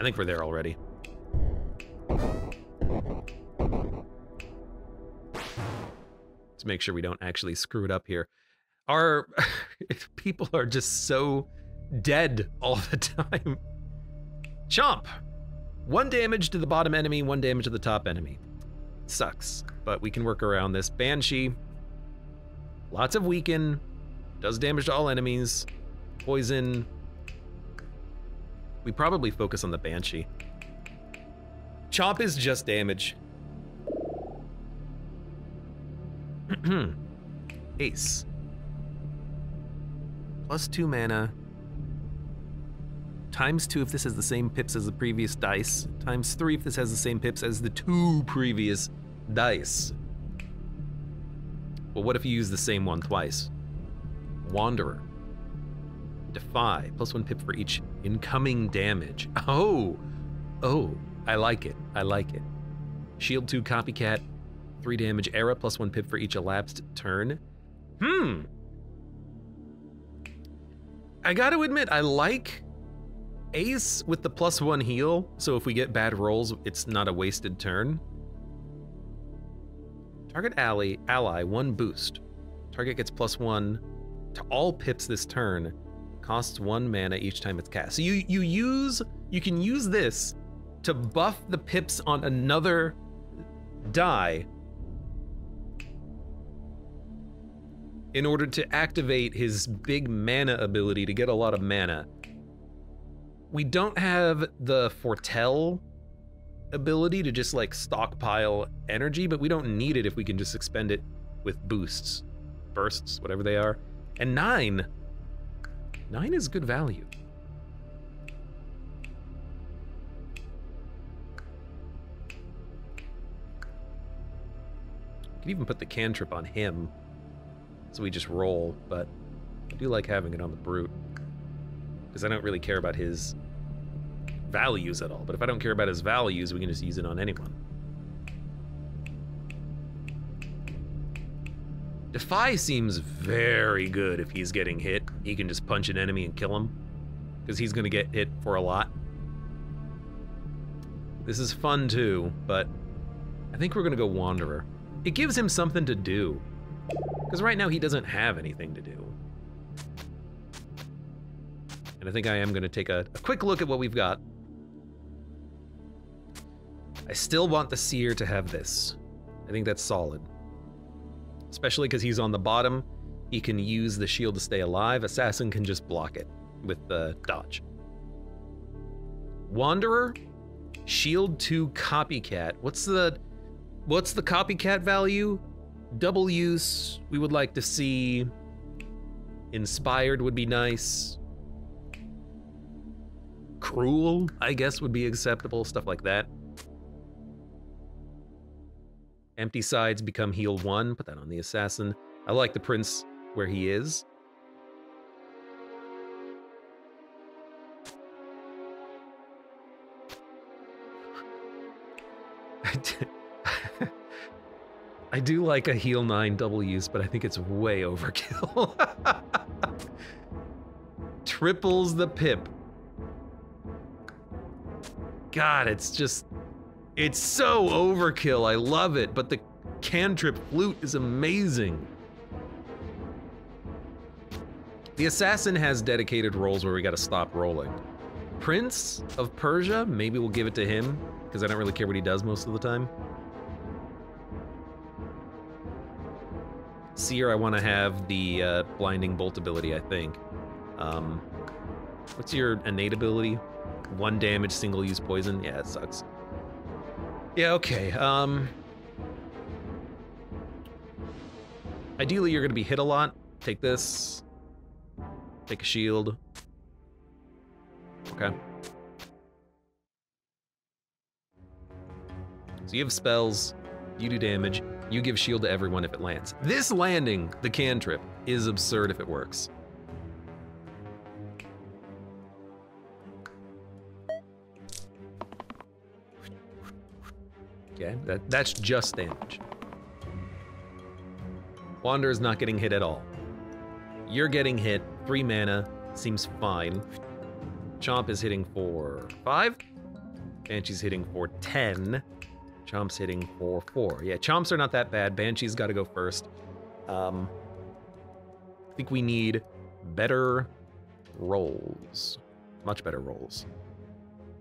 I think we're there already. Let's make sure we don't actually screw it up here. Our people are just so dead all the time. Chomp! 1 damage to the bottom enemy, 1 damage to the top enemy. Sucks, but we can work around this. Banshee, lots of weaken, does damage to all enemies, poison. We probably focus on the Banshee. Chomp is just damage. Ace. +2 mana. ×2 if this has the same pips as the previous dice. ×3 if this has the same pips as the 2 previous dice. Well, what if you use the same one twice? Wanderer. Defy. +1 pip for each incoming damage. Oh! Oh, I like it. I like it. Shield 2 copycat. 3 damage. Era. +1 pip for each elapsed turn. I gotta admit, I like Ace with the +1 heal, so if we get bad rolls, it's not a wasted turn. Target ally 1 boost. Target gets +1 to all pips this turn. Costs 1 mana each time it's cast. So you can use this to buff the pips on another die in order to activate his big mana ability to get a lot of mana. We don't have the foretell ability to just like stockpile energy, but we don't need it if we can just expend it with boosts, bursts, whatever they are. And 9 is good value. You can even put the cantrip on him, so we just roll, but I do like having it on the brute, because I don't really care about his values at all. But if I don't care about his values, we can just use it on anyone. Defy seems very good if he's getting hit. he can just punch an enemy and kill him, because he's going to get hit for a lot. This is fun too, but I think we're going to go Wanderer. It gives him something to do, because right now he doesn't have anything to do. And I think I am going to take a quick look at what we've got. I still want the Seer to have this. I think that's solid. Especially because he's on the bottom. He can use the shield to stay alive. Assassin can just block it with the dodge. Wanderer, shield 2 copycat. What's the copycat value? Double use, we would like to see. Inspired would be nice. Cruel, I guess, would be acceptable, stuff like that. Empty sides become heal 1, put that on the assassin. I like the prince where he is. I do like a heal 9 double use, but I think it's way overkill. Triples the pip. God, it's so overkill. I love it, but the cantrip flute is amazing. The assassin has dedicated rolls where we gotta stop rolling. Prince of Persia, maybe we'll give it to him, because I don't really care what he does most of the time. Seer, I want to have the blinding bolt ability, I think. What's your innate ability? 1 damage, single use poison? Yeah, it sucks. Yeah, okay. Ideally, you're going to be hit a lot. Take this. Take a shield. Okay. So you have spells, you do damage, you give shield to everyone if it lands. This landing, the cantrip, is absurd if it works. Okay, that's just damage. Wanderer's not getting hit at all. You're getting hit, 3 mana, seems fine. Chomp is hitting for 5. Banshee's hitting for 10. Chomp's hitting for 4. Yeah, Chomps are not that bad. Banshee's got to go first. I think we need better rolls. Much better rolls.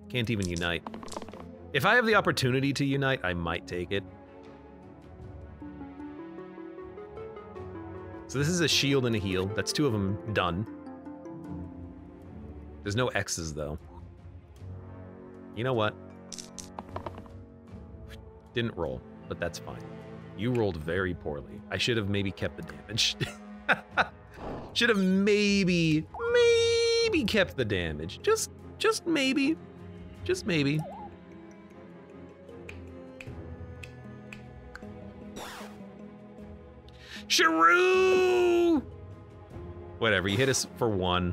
Can't even unite. If I have the opportunity to unite, I might take it. So this is a shield and a heal. That's 2 of them done. There's no X's, though. You know what? Didn't roll, but that's fine. You rolled very poorly. I should have maybe kept the damage. Should have maybe kept the damage. Just maybe. Just maybe. Shrew! Whatever, you hit us for 1.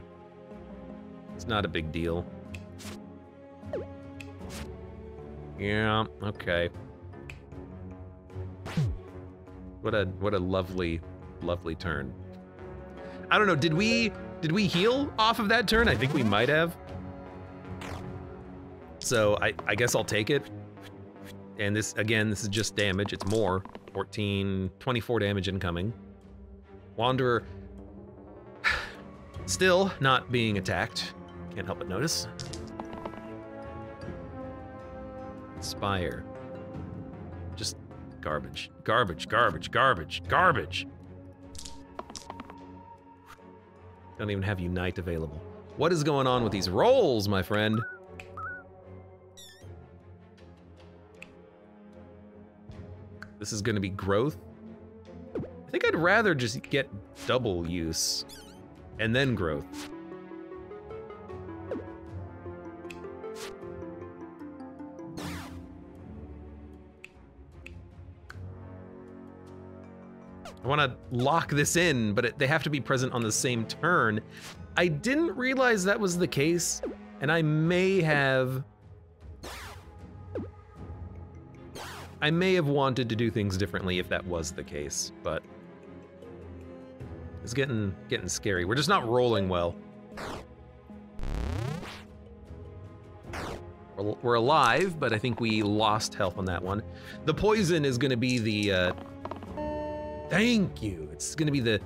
It's not a big deal. Yeah, okay. What a lovely turn. I don't know, did we heal off of that turn? I think we might have. So I guess I'll take it. And this, again, this is just damage. It's more. 14, 24 damage incoming. Wanderer still not being attacked. Can't help but notice. Spire. Just garbage. Garbage, garbage, garbage, garbage. Don't even have Unite available. What is going on with these rolls, my friend? This is gonna be growth. I think I'd rather just get double use and then growth. I want to lock this in, but they have to be present on the same turn. I didn't realize that was the case, and I may have wanted to do things differently if that was the case, but It's getting scary. We're just not rolling well. We're alive, but I think we lost health on that one. The poison is gonna be the, thank you. It's gonna be the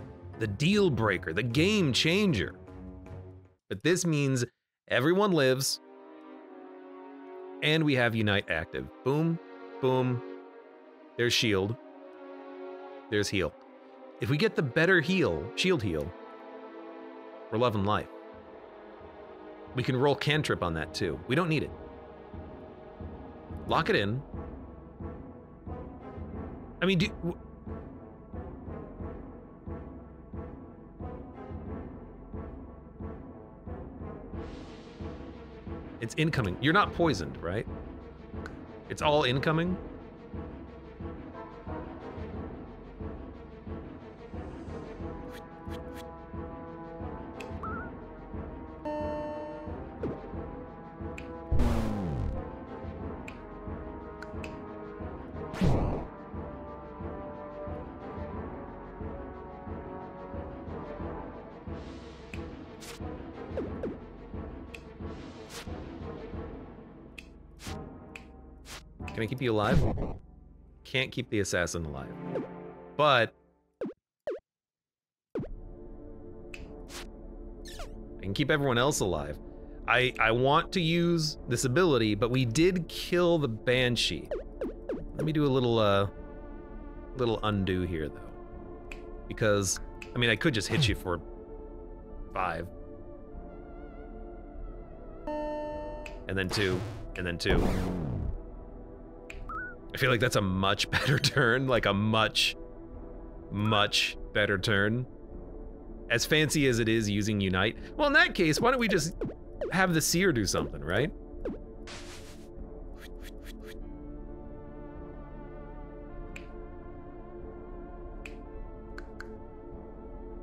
deal breaker, the game changer. But this means everyone lives, and we have Unite active. Boom, boom. There's shield. There's heal. If we get the better heal, shield heal, we're loving life. We can roll cantrip on that too. We don't need it. Lock it in. I mean, it's incoming. You're not poisoned, right? It's all incoming? Can I keep you alive? Can't keep the assassin alive. But I can keep everyone else alive. I want to use this ability, but we did kill the Banshee. Let me do a little undo here though. Because, I mean, I could just hit you for 5. And then 2, and then 2. I feel like that's a much better turn, like a much, much better turn. As fancy as it is using Unite. Well, in that case, why don't we just have the Seer do something, right?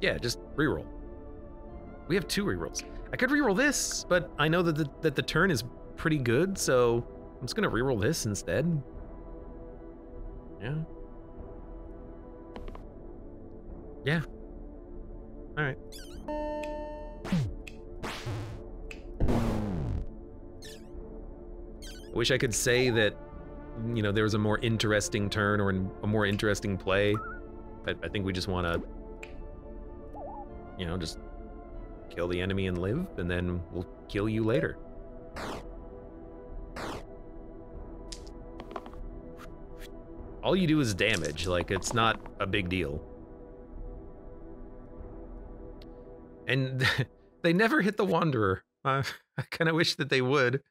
Yeah, just reroll. We have 2 rerolls. I could reroll this, but I know that the turn is pretty good, so I'm just gonna reroll this instead. Yeah. Yeah. All right. I wish I could say that, you know, there was a more interesting turn or a more interesting play, but I think we just want to, you know, just kill the enemy and live, and then we'll kill you later. All you do is damage, like, it's not a big deal. And they never hit the Wanderer. I kind of wish that they would.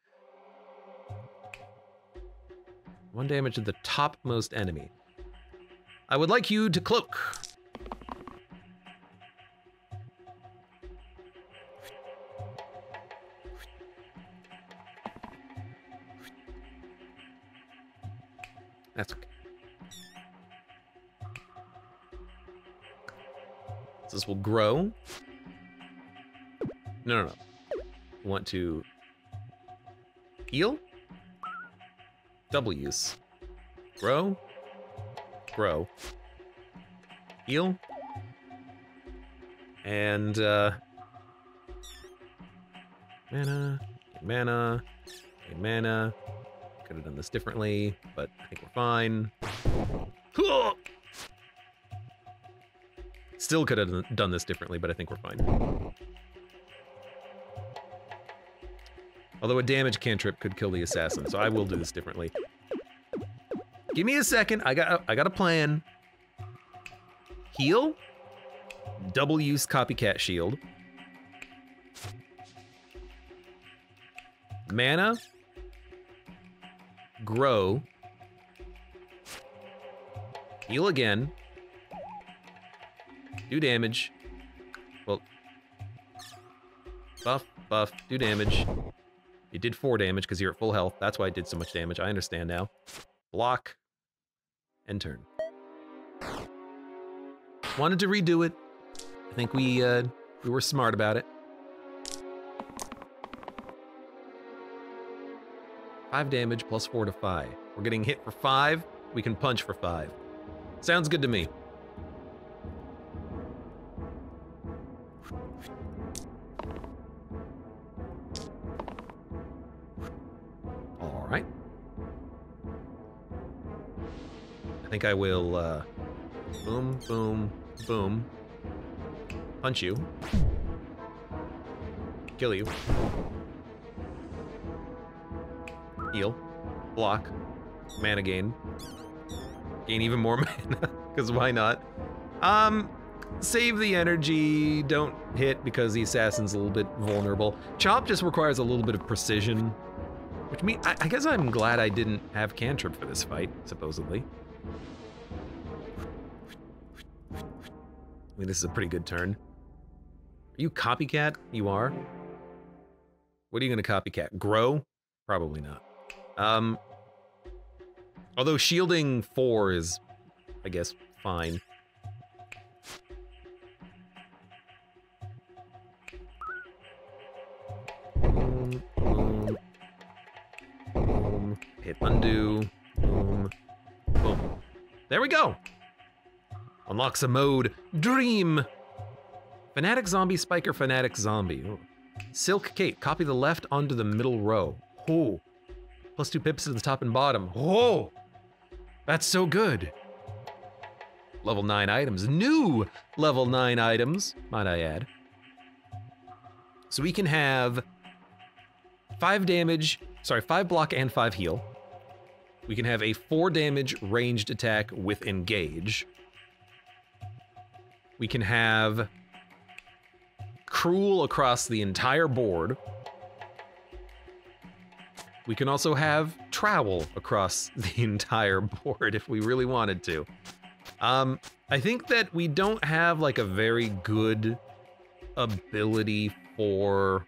1 damage to the topmost enemy. I would like you to cloak. That's okay. So this will grow. No. We want to heal. Double use. Grow. Grow. Heal. And mana. Mana. Mana. Could have done this differently, but I think we're fine. Still could have done this differently, but I think we're fine. Although a damage cantrip could kill the assassin, so I will do this differently. Give me a second. I got a plan. Heal. Double use copycat shield. Mana. Grow. Heal again. Do damage. Well, buff, do damage. It did 4 damage because you're at full health. That's why it did so much damage. I understand now. Block. And turn. Wanted to redo it. I think we were smart about it. 5 damage plus fortify. We're getting hit for 5. We can punch for 5. Sounds good to me. think I will, boom, boom, boom. Punch you. Kill you. Heal. Block. Mana gain. Gain even more mana, because why not? Save the energy, don't hit because the assassin's a little bit vulnerable. Chop just requires a little bit of precision, which means, I guess I'm glad I didn't have cantrip for this fight, supposedly. I mean, this is a pretty good turn. Are you copycat? You are? What are you gonna copycat? Grow? Probably not. Although shielding 4 is, I guess, fine. Boom, boom, boom. Hit undo. Boom, boom. There we go. Unlocks a mode. Dream. Fanatic zombie, spiker, fanatic zombie. Ooh. Silk cape. Copy the left onto the middle row. Oh. Plus 2 pips to the top and bottom. Oh. That's so good. Level 9 items. New level 9 items, might I add. So we can have 5 damage, sorry, 5 block and 5 heal. We can have a 4 damage ranged attack with engage. We can have cruel across the entire board. We can also have trowel across the entire board if we really wanted to. I think that we don't have like a very good ability for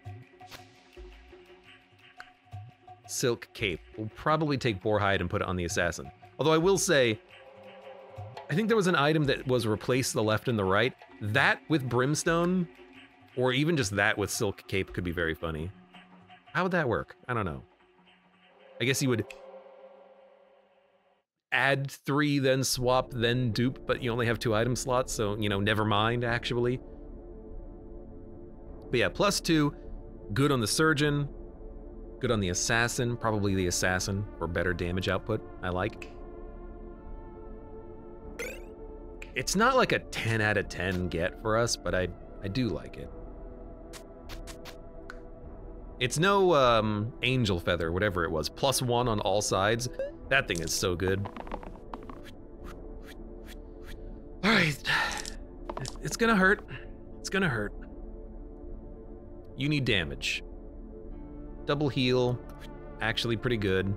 silk cape. We'll probably take boarhide and put it on the assassin. Although I will say, I think there was an item that was replaced the left and the right. That with brimstone, or even just that with silk cape could be very funny. How would that work? I don't know. I guess you would add 3, then swap, then dupe, but you only have 2 item slots, so, you know, never mind, actually. But yeah, plus 2, good on the surgeon, good on the assassin, probably the assassin for better damage output, I like. It's not like a 10 out of 10 get for us, but I do like it. It's no angel feather, whatever it was, plus 1 on all sides. That thing is so good. All right, it's gonna hurt. It's gonna hurt. You need damage. Double heal, actually pretty good.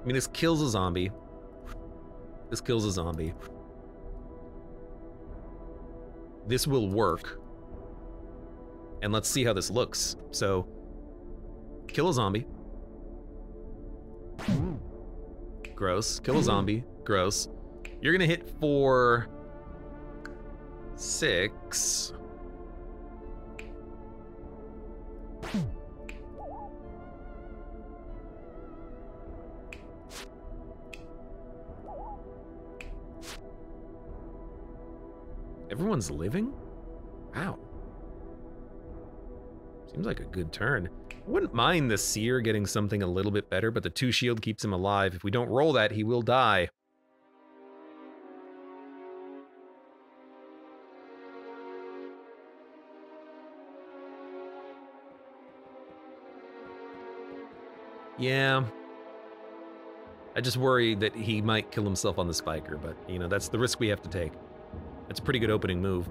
I mean, this kills a zombie. This kills a zombie. This will work. And let's see how this looks. So, kill a zombie. Gross. Kill a zombie. Gross. You're gonna hit for 6. Everyone's living? Wow. Seems like a good turn. I wouldn't mind the Seer getting something a little bit better, but the 2 shield keeps him alive. If we don't roll that, he will die. Yeah. I just worry that he might kill himself on the spiker, but, you know, that's the risk we have to take. That's a pretty good opening move.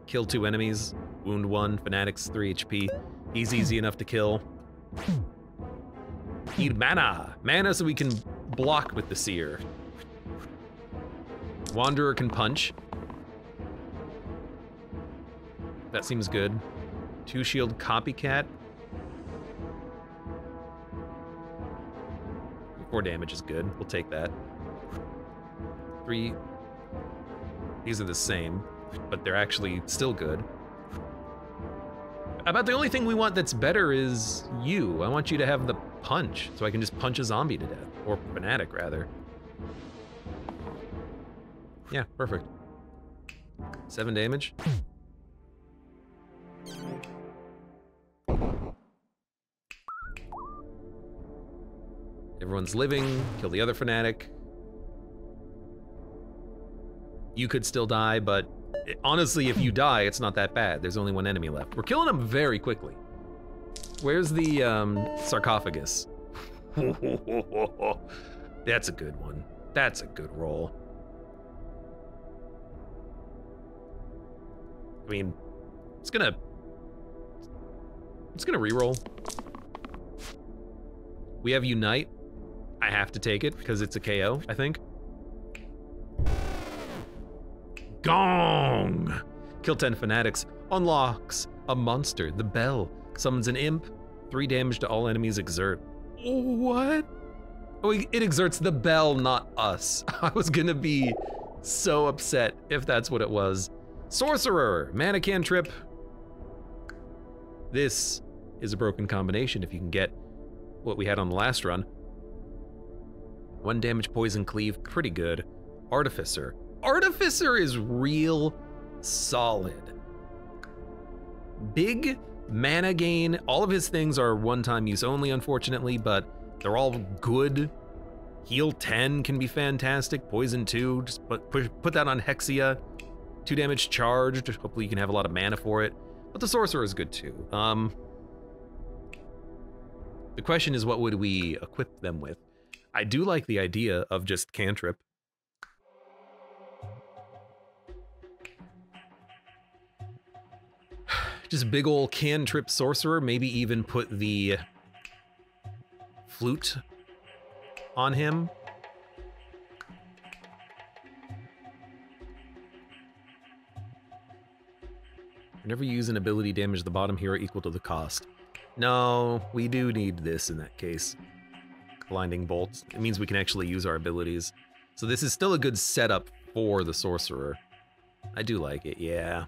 Kill 2 enemies, wound 1, fanatics 3 HP. He's easy enough to kill. Need mana! Mana so we can block with the Seer. Wanderer can punch. That seems good. 2 shield copycat. 4 damage is good, we'll take that. 3. These are the same, but they're actually still good. About the only thing we want that's better is you. I want you to have the punch, so I can just punch a zombie to death. Or fanatic, rather. Yeah, perfect. 7 damage. Everyone's living. Kill the other fanatic. You could still die, but honestly, if you die, it's not that bad. There's only one enemy left. We're killing them very quickly. Where's the sarcophagus? That's a good one. That's a good roll. I mean, it's gonna reroll. We have Unite. I have to take it because it's a KO, I think. Gong! Kill 10 fanatics. Unlocks a monster. The bell. Summons an imp. 3 damage to all enemies exert. What? Oh, it exerts the bell, not us. I was gonna be so upset if that's what it was. Sorcerer. Mana cantrip. This is a broken combination if you can get what we had on the last run. 1 damage, poison cleave, pretty good. Artificer. Artificer is real solid. Big mana gain. All of his things are one-time use only, unfortunately, but they're all good. Heal 10 can be fantastic. Poison 2, just put that on Hexia. 2 damage charged. Hopefully you can have a lot of mana for it. But the Sorcerer is good too. The question is, what would we equip them with? I do like the idea of just cantrip. Just big ol' cantrip sorcerer, maybe even put the flute on him. Whenever you use an ability, damage the bottom hero equal to the cost. No, we do need this in that case. Blinding Bolt. It means we can actually use our abilities. So this is still a good setup for the sorcerer. I do like it, yeah.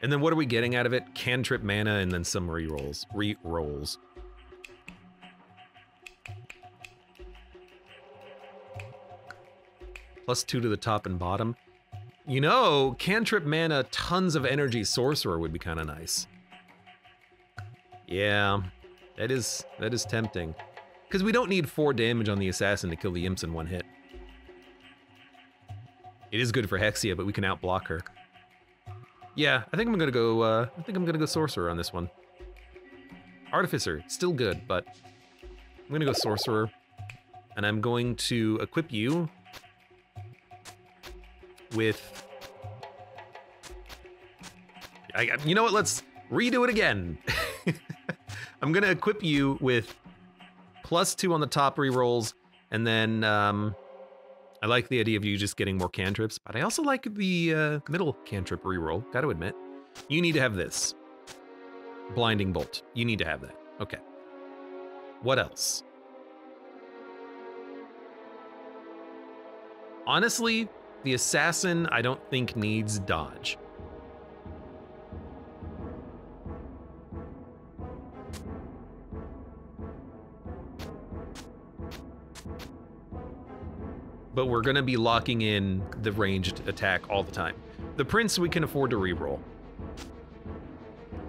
And then what are we getting out of it? Cantrip mana and then some rerolls. Rerolls. +2 to the top and bottom. You know, cantrip mana, tons of energy sorcerer would be kind of nice. Yeah, that is tempting. Because we don't need 4 damage on the assassin to kill the imps in 1 hit. It is good for Hexia, but we can outblock her. Yeah, I think I'm gonna go sorcerer on this one. Artificer, still good, but I'm gonna go sorcerer, and I'm going to equip you with. You know what? Let's redo it again. I'm gonna equip you with +2 on the top rerolls, and then I like the idea of you just getting more cantrips, but I also like the middle cantrip reroll, gotta admit. You need to have this. Blinding Bolt. You need to have that. Okay. What else? Honestly, the assassin I don't think needs dodge. But we're gonna be locking in the ranged attack all the time. The Prince we can afford to reroll.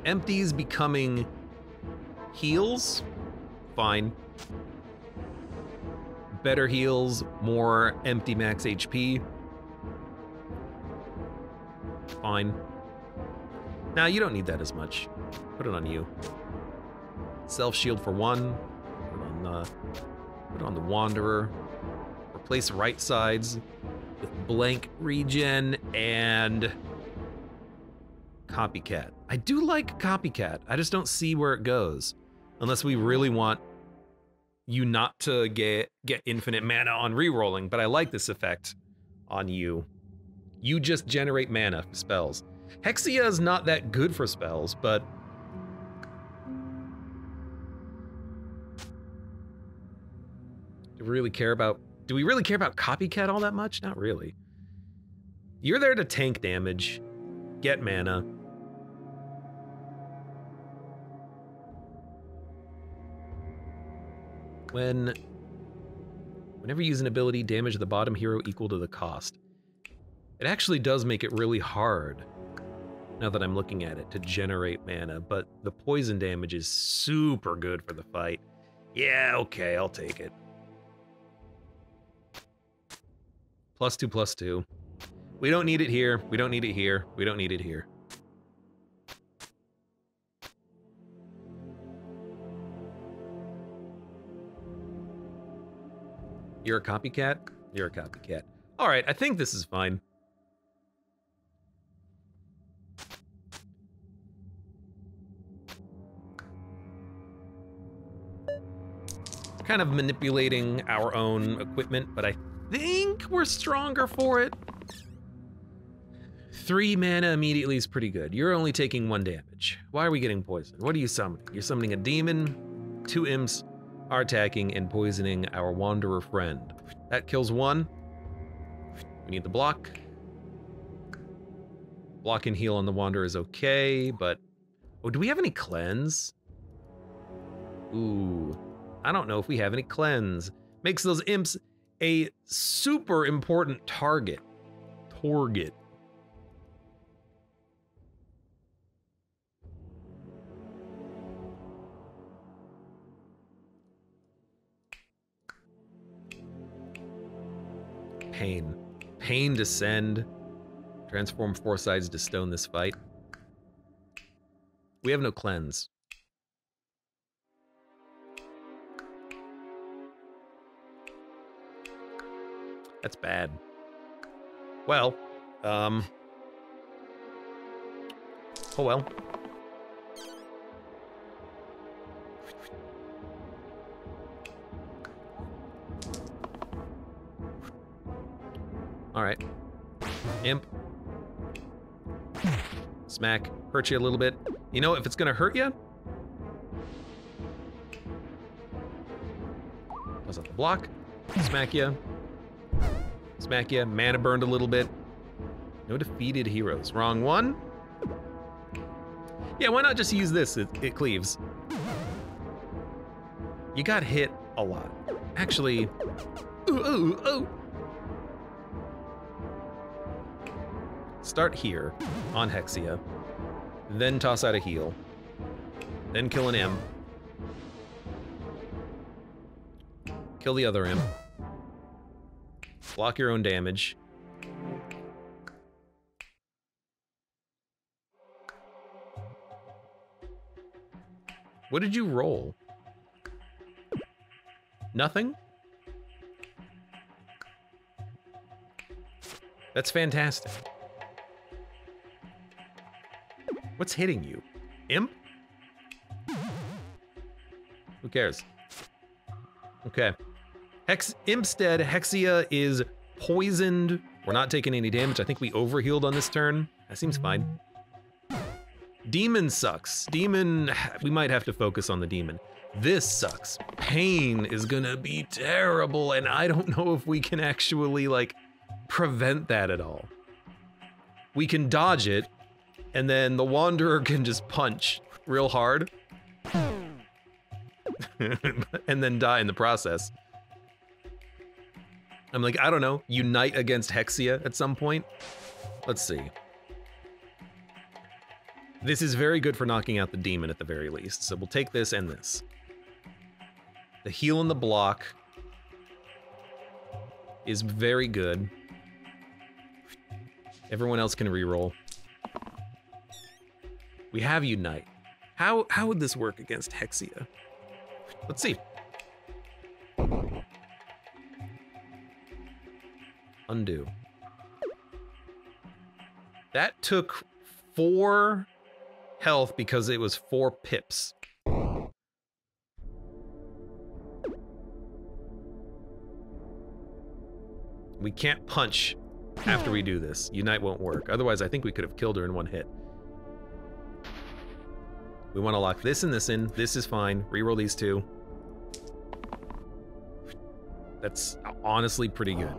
Empties becoming heals, fine. Better heals, more empty max HP, fine. Now you don't need that as much. Put it on you. Self shield for 1. Put it on the Wanderer. Replace right sides with blank regen and Copycat. I do like Copycat. I just don't see where it goes. Unless we really want you not to get infinite mana on rerolling, but I like this effect on you. You just generate mana for spells. Hexia is not that good for spells, but do we really care about Copycat all that much? Not really. You're there to tank damage, get mana. Whenever you use an ability, damage the bottom hero equal to the cost. It actually does make it really hard now that I'm looking at it, to generate mana, but the poison damage is super good for the fight. Yeah, okay, I'll take it. +2/+2. We don't need it here. We don't need it here. We don't need it here. You're a copycat? You're a copycat. All right, I think this is fine. Kind of manipulating our own equipment, but I think we're stronger for it. 3 mana immediately is pretty good. You're only taking 1 damage. Why are we getting poisoned? What are you summoning? You're summoning a demon, 2 imps are attacking and poisoning our wanderer friend. That kills 1. We need the block. Block and heal on the wanderer is okay, but... Oh, do we have any cleanse? Ooh, I don't know if we have any cleanse. Makes those imps a super important target. Pain. Pain descend. Transform 4 sides to stone this fight. We have no cleanse. That's bad. Well, oh well. All right. Imp. Smack. Hurt you a little bit. You know, if it's gonna hurt you, toss out the block. Smack you. Smack you. Mana burned a little bit. No defeated heroes. Wrong one. Yeah, why not just use this? It cleaves. You got hit a lot. Actually, ooh. Start here on Hexia, then toss out a heal, then kill an imp, kill the other imp, block your own damage. What did you roll? Nothing? That's fantastic. What's hitting you? Imp? Who cares? Okay. Imp's dead. Hexia is poisoned. We're not taking any damage. I think we overhealed on this turn. That seems fine. Demon sucks. Demon, we might have to focus on the demon. This sucks. Pain is gonna be terrible, and I don't know if we can actually, like, prevent that at all. We can dodge it, and then the Wanderer can just punch real hard. And then die in the process. I'm like, I don't know, unite against Hexia at some point? Let's see. This is very good for knocking out the demon at the very least, so we'll take this and this. The heal and the block is very good. Everyone else can reroll. We have Unite. How would this work against Hexia? Let's see. Undo. That took 4 health because it was 4 pips. We can't punch after we do this. Unite won't work. Otherwise, I think we could have killed her in 1 hit. We want to lock this and this in. This is fine. Reroll these 2. That's honestly pretty good.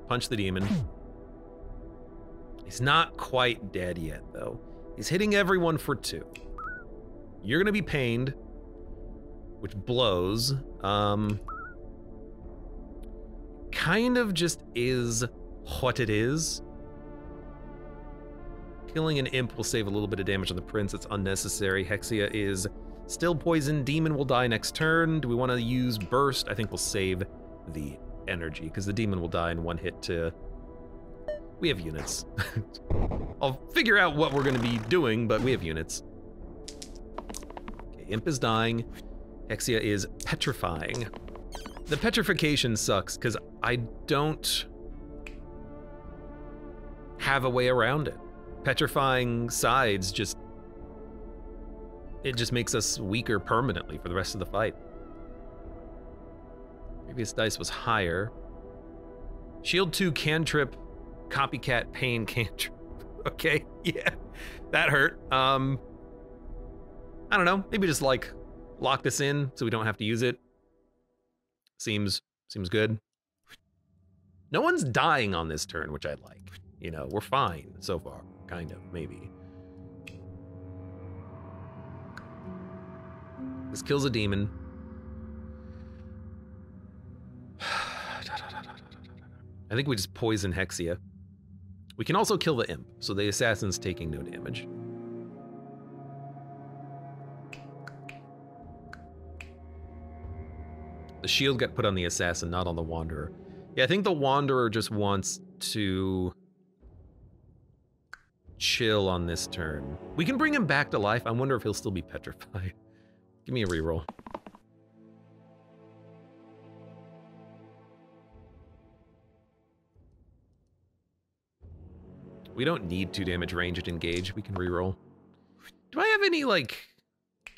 Punch the demon. He's not quite dead yet, though. He's hitting everyone for 2. You're gonna be pained, which blows. Kind of just is what it is. Killing an imp will save a little bit of damage on the prince. It's unnecessary. Hexia is still poisoned. Demon will die next turn. Do we want to use burst? I think we'll save the energy, because the demon will die in one hit to... We have units. I'll figure out what we're going to be doing, but we have units. Okay, imp is dying. Hexia is petrifying. The petrification sucks, because I don't have a way around it. Petrifying sides just... It just makes us weaker permanently for the rest of the fight. Previous dice was higher. Shield 2 cantrip, copycat pain cantrip. Okay, yeah, that hurt. I don't know, maybe just like lock this in so we don't have to use it. Seems good. No one's dying on this turn, which I like. You know, we're fine so far, kind of, maybe. This kills a demon. I think we just poison Hexia. We can also kill the imp, so the assassin's taking no damage. The shield got put on the assassin, not on the wanderer. Yeah, I think the wanderer just wants to chill on this turn. We can bring him back to life. I wonder if he'll still be petrified. Give me a reroll. We don't need 2 damage range at engage. We can reroll. Do I have any, like...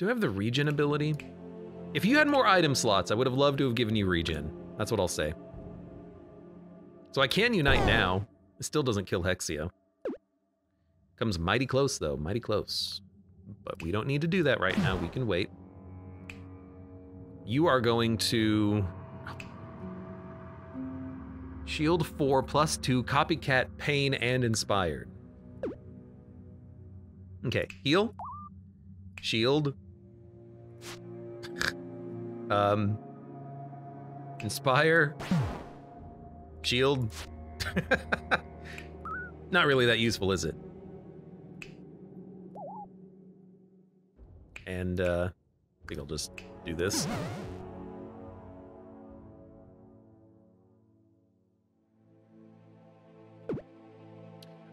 Do I have the regen ability? If you had more item slots, I would have loved to have given you regen. That's what I'll say. So I can unite now. It still doesn't kill Hexia. Comes mighty close, though. Mighty close. But we don't need to do that right now. We can wait. You are going to... Shield 4 plus 2, copycat, pain, and inspired. Okay, heal. Shield. Inspire. Shield. Not really that useful, is it? And, I think I'll just do this.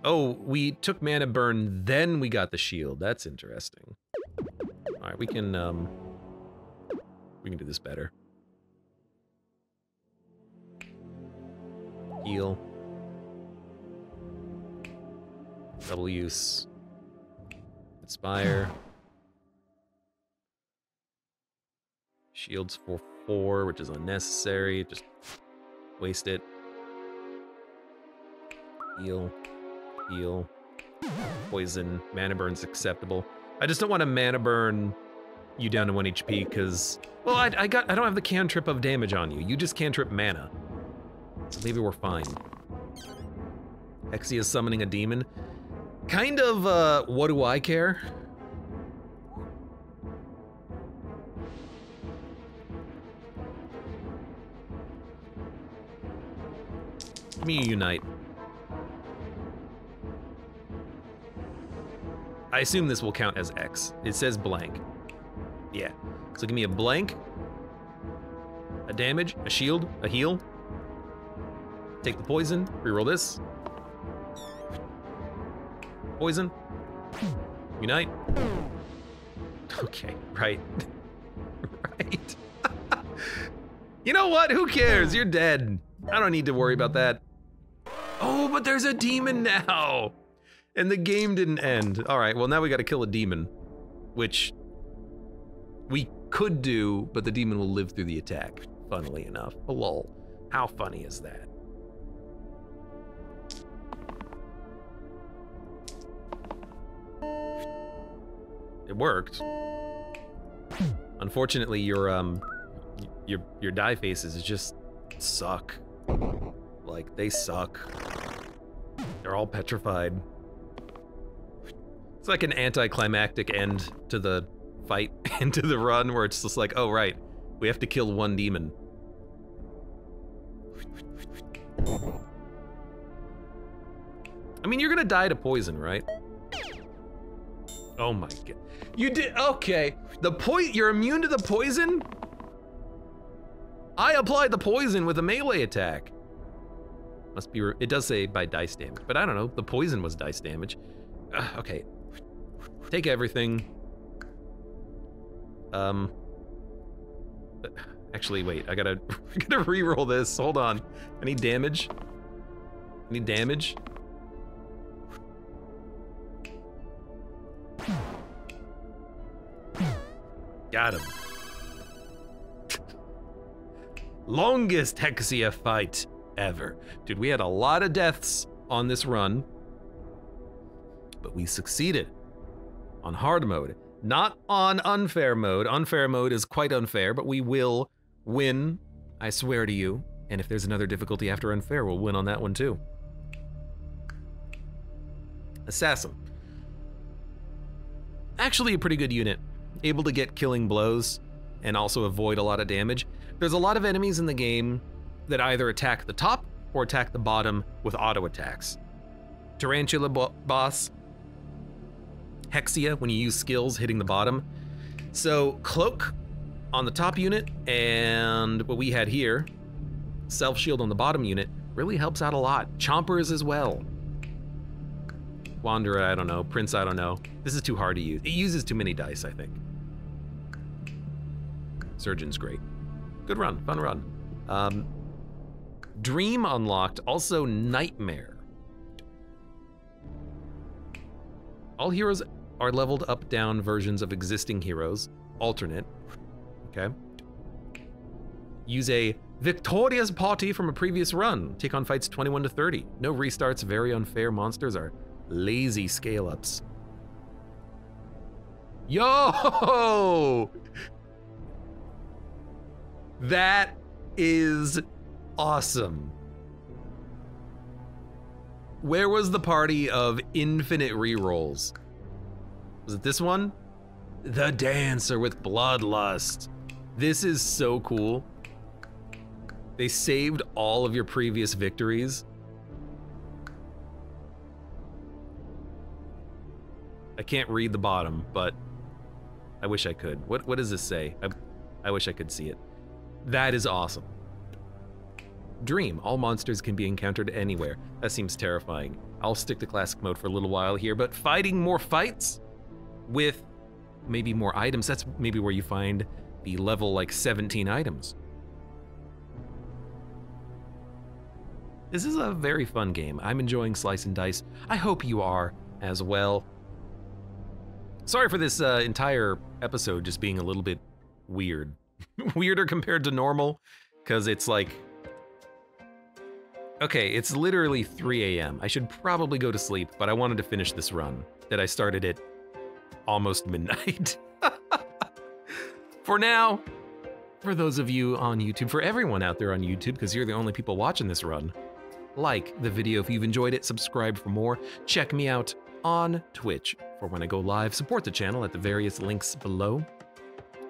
Oh, we took mana burn, then we got the shield. That's interesting. All right, we can do this better. Heal. Double use. Inspire. Shields for 4, which is unnecessary. Just waste it. Heal. Heal. Poison. Mana burn's acceptable. I just don't want to mana burn you down to 1 HP because, well, I don't have the cantrip of damage on you. You just cantrip mana. So maybe we're fine. Hexia is summoning a demon. Kind of, what do I care? Give me a unite. I assume this will count as X. It says blank. Yeah. So give me a blank, a damage, a shield, a heal. Take the poison, reroll this. Poison. Unite. Okay, right. Right. You know what? Who cares? You're dead. I don't need to worry about that. Oh, but there's a demon now. And the game didn't end. All right, well, now we got to kill a demon, which we could do, but the demon will live through the attack, funnily enough. Oh, lol. How funny is that? It worked. Unfortunately, your die faces just suck. Like, they suck. They're all petrified. It's like an anticlimactic end to the fight and to the run where it's just like, oh right, we have to kill one demon. I mean, you're gonna die to poison, right? Oh my god. You did, okay. You're immune to the poison? I applied the poison with a melee attack. Must be, it does say by dice damage, but I don't know, the poison was dice damage. Okay, take everything. Actually, wait, I gotta re-roll this, hold on. I need damage. I need damage. Got him. Longest Hexia fight ever. Dude, we had a lot of deaths on this run, but we succeeded on hard mode, not on unfair mode. Unfair mode is quite unfair, but we will win, I swear to you. And if there's another difficulty after unfair, we'll win on that one too. Assassin. Actually a pretty good unit, able to get killing blows and also avoid a lot of damage. There's a lot of enemies in the game that either attack the top or attack the bottom with auto attacks. Tarantula boss, Hexia when you use skills hitting the bottom. So Cloak on the top unit and what we had here, Self Shield on the bottom unit, really helps out a lot. Chompers as well. Wanderer, I don't know. Prince, I don't know. This is too hard to use. It uses too many dice, I think. Surgeon's great. Good run, fun run. Dream unlocked, also Nightmare. All heroes are leveled up down versions of existing heroes, alternate, okay? Use a Victoria's Party from a previous run. Take on fights 21 to 30. No restarts, very unfair. Monsters are lazy scale-ups. Yo! That is awesome. Where was the party of infinite rerolls? Was it this one? The Dancer with Bloodlust. This is so cool. They saved all of your previous victories. I can't read the bottom, but I wish I could. What does this say? I wish I could see it. That is awesome. Dream, all monsters can be encountered anywhere. That seems terrifying. I'll stick to classic mode for a little while here, but fighting more fights with maybe more items, that's maybe where you find the level like 17 items. This is a very fun game. I'm enjoying Slice and Dice. I hope you are as well. Sorry for this entire episode just being a little bit weird. Weirder compared to normal, because it's like, okay, it's literally 3 a.m. I should probably go to sleep, but I wanted to finish this run that I started at almost midnight. For now, for those of you on YouTube, for everyone out there on YouTube, because you're the only people watching this run, like the video if you've enjoyed it, subscribe for more, check me out on Twitch for when I go live, support the channel at the various links below.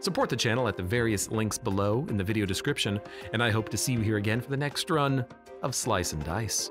Support the channel at the various links below in the video description, and I hope to see you here again for the next run of Slice and Dice.